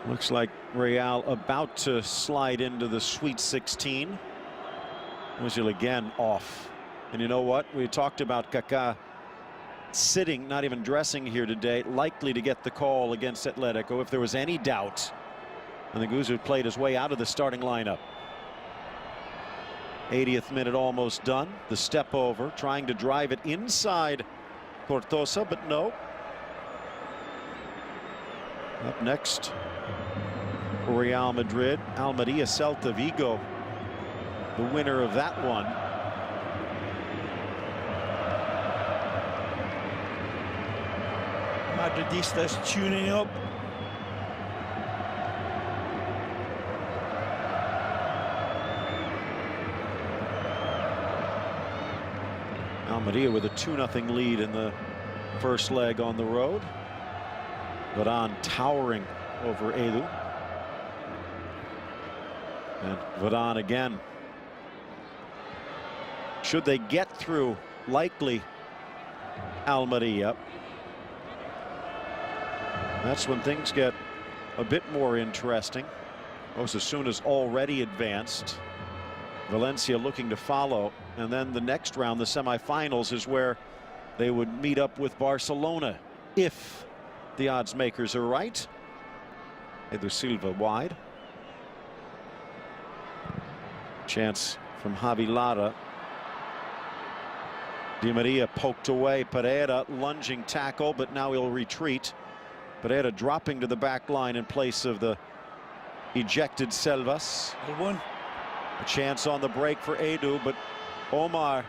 A: looks like Real about to slide into the Sweet 16. Ozil again off. And you know what? We talked about Kaká sitting, not even dressing here today, likely to get the call against Atletico. If there was any doubt, I think Ozil played his way out of the starting lineup. 80th minute almost done. The step over, trying to drive it inside Tortosa, but no. Up next for Real Madrid, Almeria Celta Vigo, the winner of that one.
B: Madridistas tuning up.
A: Almeria with a 2-0 lead in the first leg on the road. Varane towering over Edu. And Varane again. Should they get through, likely Almeria, that's when things get a bit more interesting. Osasuna's already advanced. Valencia looking to follow. And then the next round, the semifinals, is where they would meet up with Barcelona if the odds makers are right. Edu Silva wide. Chance from Javi Lara. Di Maria poked away. Pereira lunging tackle, but now he'll retreat. Pereira dropping to the back line in place of the ejected Selvas.
B: Good one.
A: A chance on the break for Edu, but Omar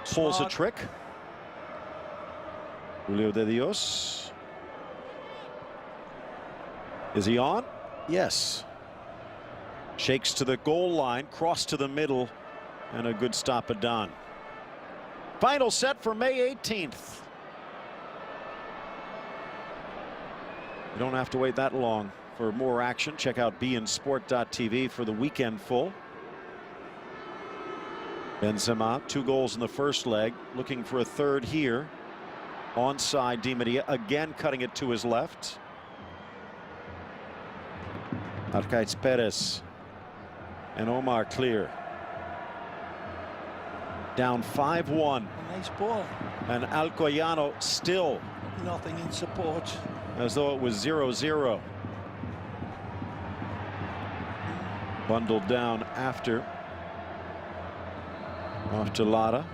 A: pulls a trick. Julio de Dios. Is he on? Yes. Shakes to the goal line, cross to the middle, and a good stop at Don. Final set for May 18th. You don't have to wait that long for more action. Check out beInSport.tv for the weekend full. Benzema, 2 goals in the first leg, looking for a third here. Onside, Di Maria again cutting it to his left. Arcaiz Perez and Omar clear. Down 5-1.
B: Nice ball.
A: And Alcoyano still
B: Nothing in support.
A: as though it was 0-0. Bundled down after. Off to Lara.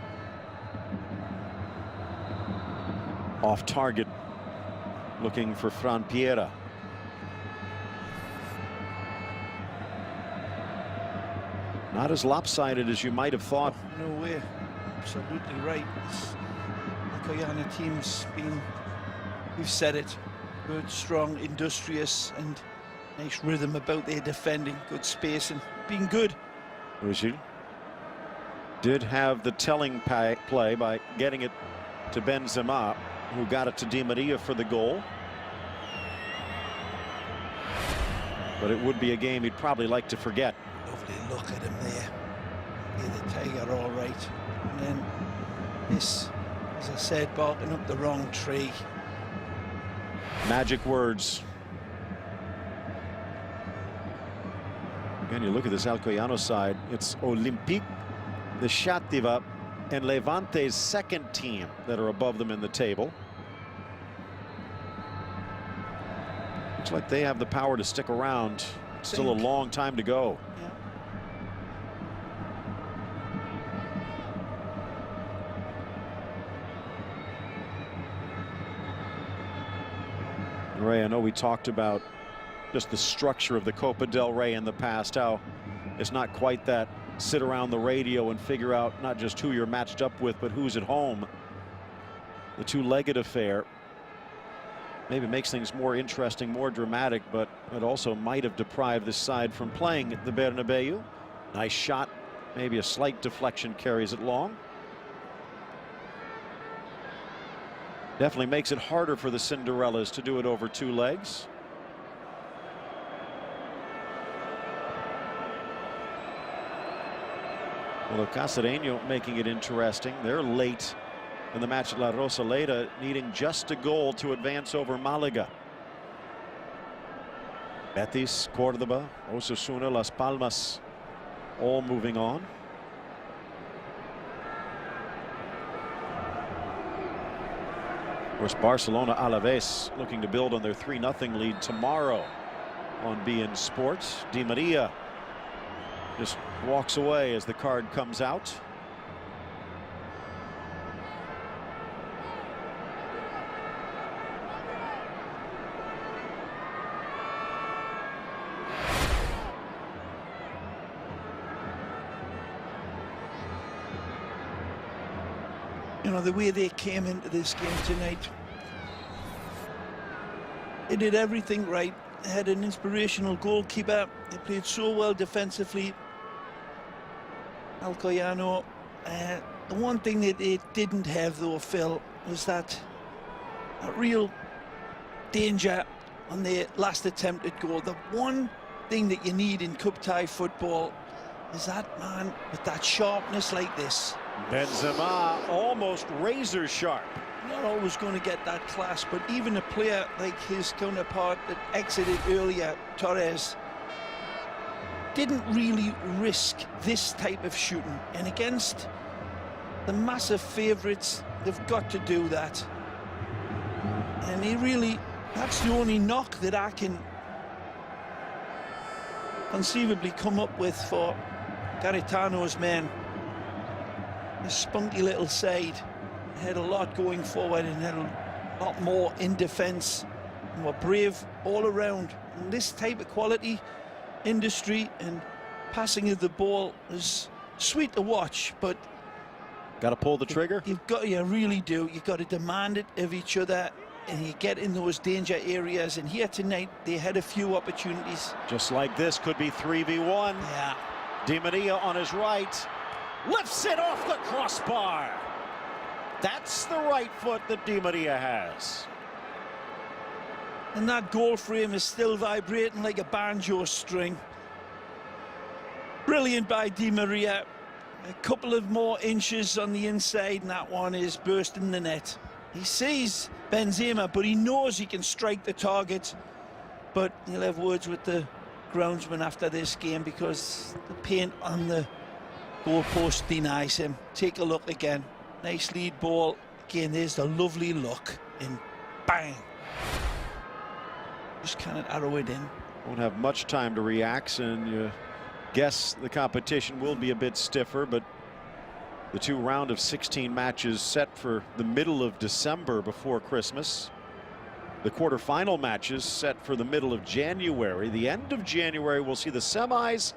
A: Off target. Looking for Fran Piera. Not as lopsided as you might have thought.
B: No way. Absolutely right. This Alcoyano team's been, we've said it, good, strong, industrious, and nice rhythm about their defending, good space, and being good.
A: Ozil did have the telling play by getting it to Benzema, who got it to Di Maria for the goal. But it would be a game he'd probably like to forget.
B: Lovely look at him there. Yeah, the Tiger all right. And then this, as I said, barking up the wrong tree.
A: Magic words. Again, you look at this Alcoyano side. It's Olympique, the Xàtiva, and Levante's second team that are above them in the table. Looks like they have the power to stick around. Still a long time to go. Yeah. Ray, I know we talked about just the structure of the Copa del Rey in the past, how it's not quite that sit around the radio and figure out not just who you're matched up with, but who's at home. The two-legged affair maybe makes things more interesting, more dramatic, but it also might have deprived this side from playing at the Bernabeu. Nice shot, maybe a slight deflection carries it long. Definitely makes it harder for the Cinderellas to do it over two legs. Well, Cacereño making it interesting. They're late in the match at La Rosaleda, needing just a goal to advance over Malaga. Betis, Córdoba, Osasuna, Las Palmas, all moving on. Of course, Barcelona Alaves looking to build on their 3-0 lead tomorrow on beIN Sports. Di Maria just walks away as the card comes out.
B: You know, the way they came into this game tonight, they did everything right. They had an inspirational goalkeeper. They played so well defensively. Alcoyano. The one thing that they didn't have, though, Phil, was that real danger on their last attempted goal. The one thing that you need in cup tie football is that man with that sharpness like this.
A: Benzema almost razor sharp.
B: Not always going to get that class, but even a player like his counterpart that exited earlier, Torres, didn't really risk this type of shooting. And against the massive favourites, they've got to do that. And he really, that's the only knock that I can conceivably come up with for Garitano's men. His spunky little side had a lot going forward and had a lot more in defence and were brave all around. And this type of quality industry and passing of the ball is sweet to watch, but
A: got to pull the trigger.
B: You really do. You've got to demand it of each other, and you get in those danger areas. And here tonight, they had a few opportunities.
A: Just like this, could be 3v1.
B: Yeah.
A: Di Maria on his right, lifts it off the crossbar. That's the right foot that Di Maria has.
B: And that goal frame is still vibrating like a banjo string. Brilliant by Di Maria. A couple of more inches on the inside, and that one is bursting the net. He sees Benzema, but he knows he can strike the target. But he'll have words with the groundsman after this game, because the paint on the Goalpost denies him. Take a look again. Nice lead ball. Again, there's the lovely look. And bang. Just cannot arrow it in.
A: Won't have much time to react, and you guess the competition will be a bit stiffer, but the 2 round of 16 matches set for the middle of December before Christmas. The quarterfinal matches set for the middle of January. The end of January, we'll see the semis,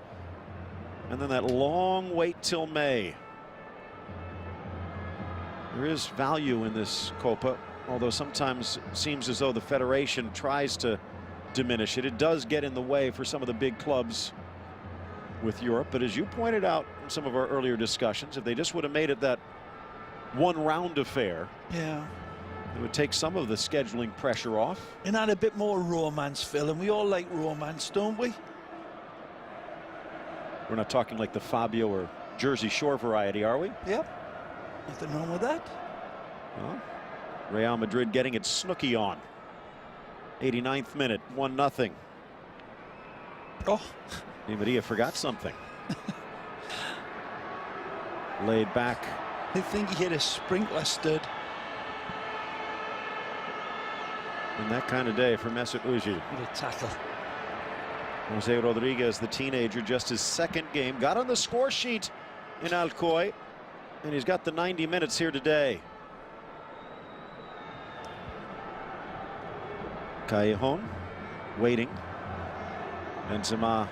A: and then that long wait till May. There is value in this Copa, although sometimes it seems as though the Federation tries to diminish it. It does get in the way for some of the big clubs with Europe, but as you pointed out in some of our earlier discussions, if they just would have made it that 1 round affair,
B: yeah,
A: it would take some of the scheduling pressure off.
B: And add a bit more romance, Phil, and we all like romance, don't we?
A: We're not talking like the Fabio or Jersey Shore variety, are we?
B: Yep. Nothing wrong with that.
A: Well, Real Madrid getting its snooky on. 89th minute, 1-0.
B: Oh.
A: Di Maria forgot something. Laid back.
B: I think he hit a sprinkler stud.
A: And that kind of day for Mesut Özil.
B: What a tackle.
A: Jose Rodriguez, the teenager, just his 2nd game. Got on the score sheet in Alcoy, and he's got the 90 minutes here today. Callejon waiting. Benzema,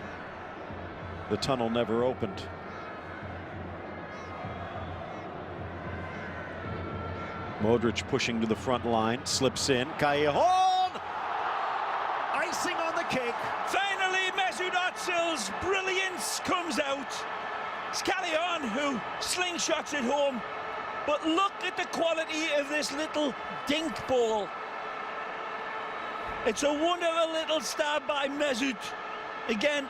A: the tunnel never opened. Modric pushing to the front line, slips in. Callejon! Icing on the cake.
B: Finally, Mesut Ozil's brilliance comes out. It's Callejon who slingshots it home. But look at the quality of this little dink ball. It's a wonderful little stab by Mesut. Again,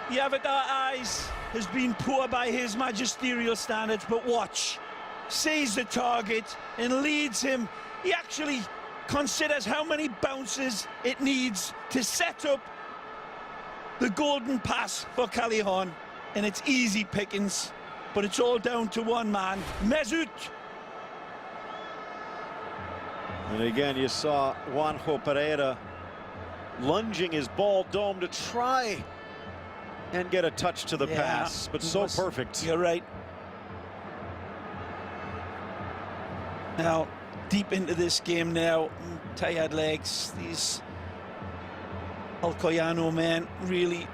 B: the Avatar eyes has been poor by his magisterial standards, but watch. Sees the target and leads him. He actually considers how many bounces it needs to set up the golden pass for Callejon, and it's easy pickings, but it's all down to one man, Mesut.
A: And again, you saw Juanjo Pereira lunging his ball dome to try and get a touch to the pass, but so perfect.
B: You're right. Now, deep into this game now, tired legs. These Alcoyano men really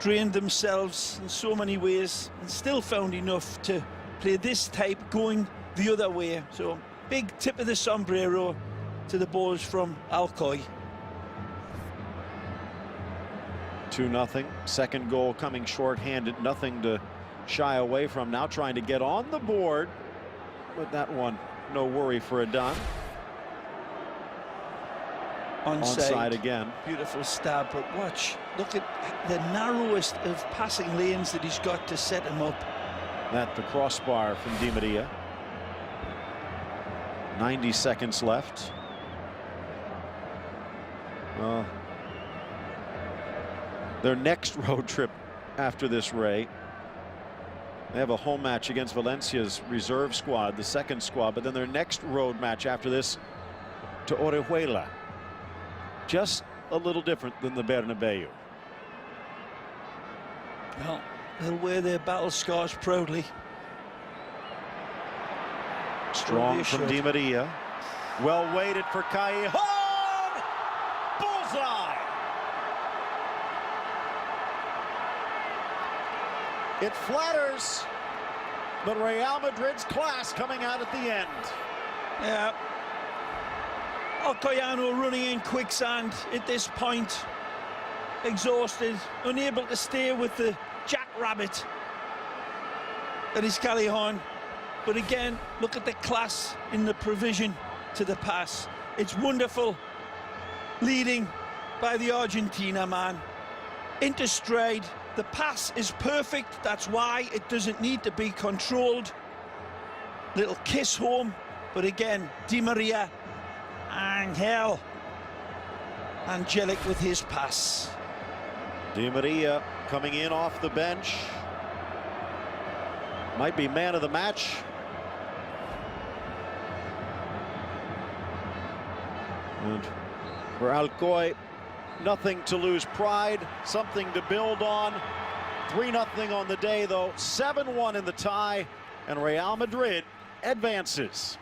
B: drained themselves in so many ways and still found enough to play this type going the other way. So, big tip of the sombrero to the boys from Alcoy.
A: 2-0. 2nd goal coming short-handed. Nothing to shy away from. Now trying to get on the board. But that one, no worry for Adan. Onside again.
B: Beautiful stab, but watch. Look at the narrowest of passing lanes that he's got to set him up.
A: That the crossbar from Di Maria. 90 seconds left. Well, their next road trip after this, Ray, they have a home match against Valencia's reserve squad, the 2nd squad, but then their next road match after this to Orihuela. Just a little different than the Bernabeu.
B: Well, they'll wear their battle scars proudly.
A: Strong from Di Maria. Well weighted for Callejon. Bullseye! It flatters, but Real Madrid's class coming out at the end.
B: Yeah. Alcoyano running in quicksand at this point. Exhausted, unable to stay with the jackrabbit that is Callejon. But again, look at the class in the provision to the pass. It's wonderful. Leading by the Argentina man. Into stride. The pass is perfect. That's why it doesn't need to be controlled. Little kiss home. But again, Di Maria, Angel, angelic with his pass.
A: Di Maria coming in off the bench. Might be man of the match. And for Alcoy, nothing to lose pride, something to build on. 3-0 on the day, though. 7-1 in the tie, and Real Madrid advances.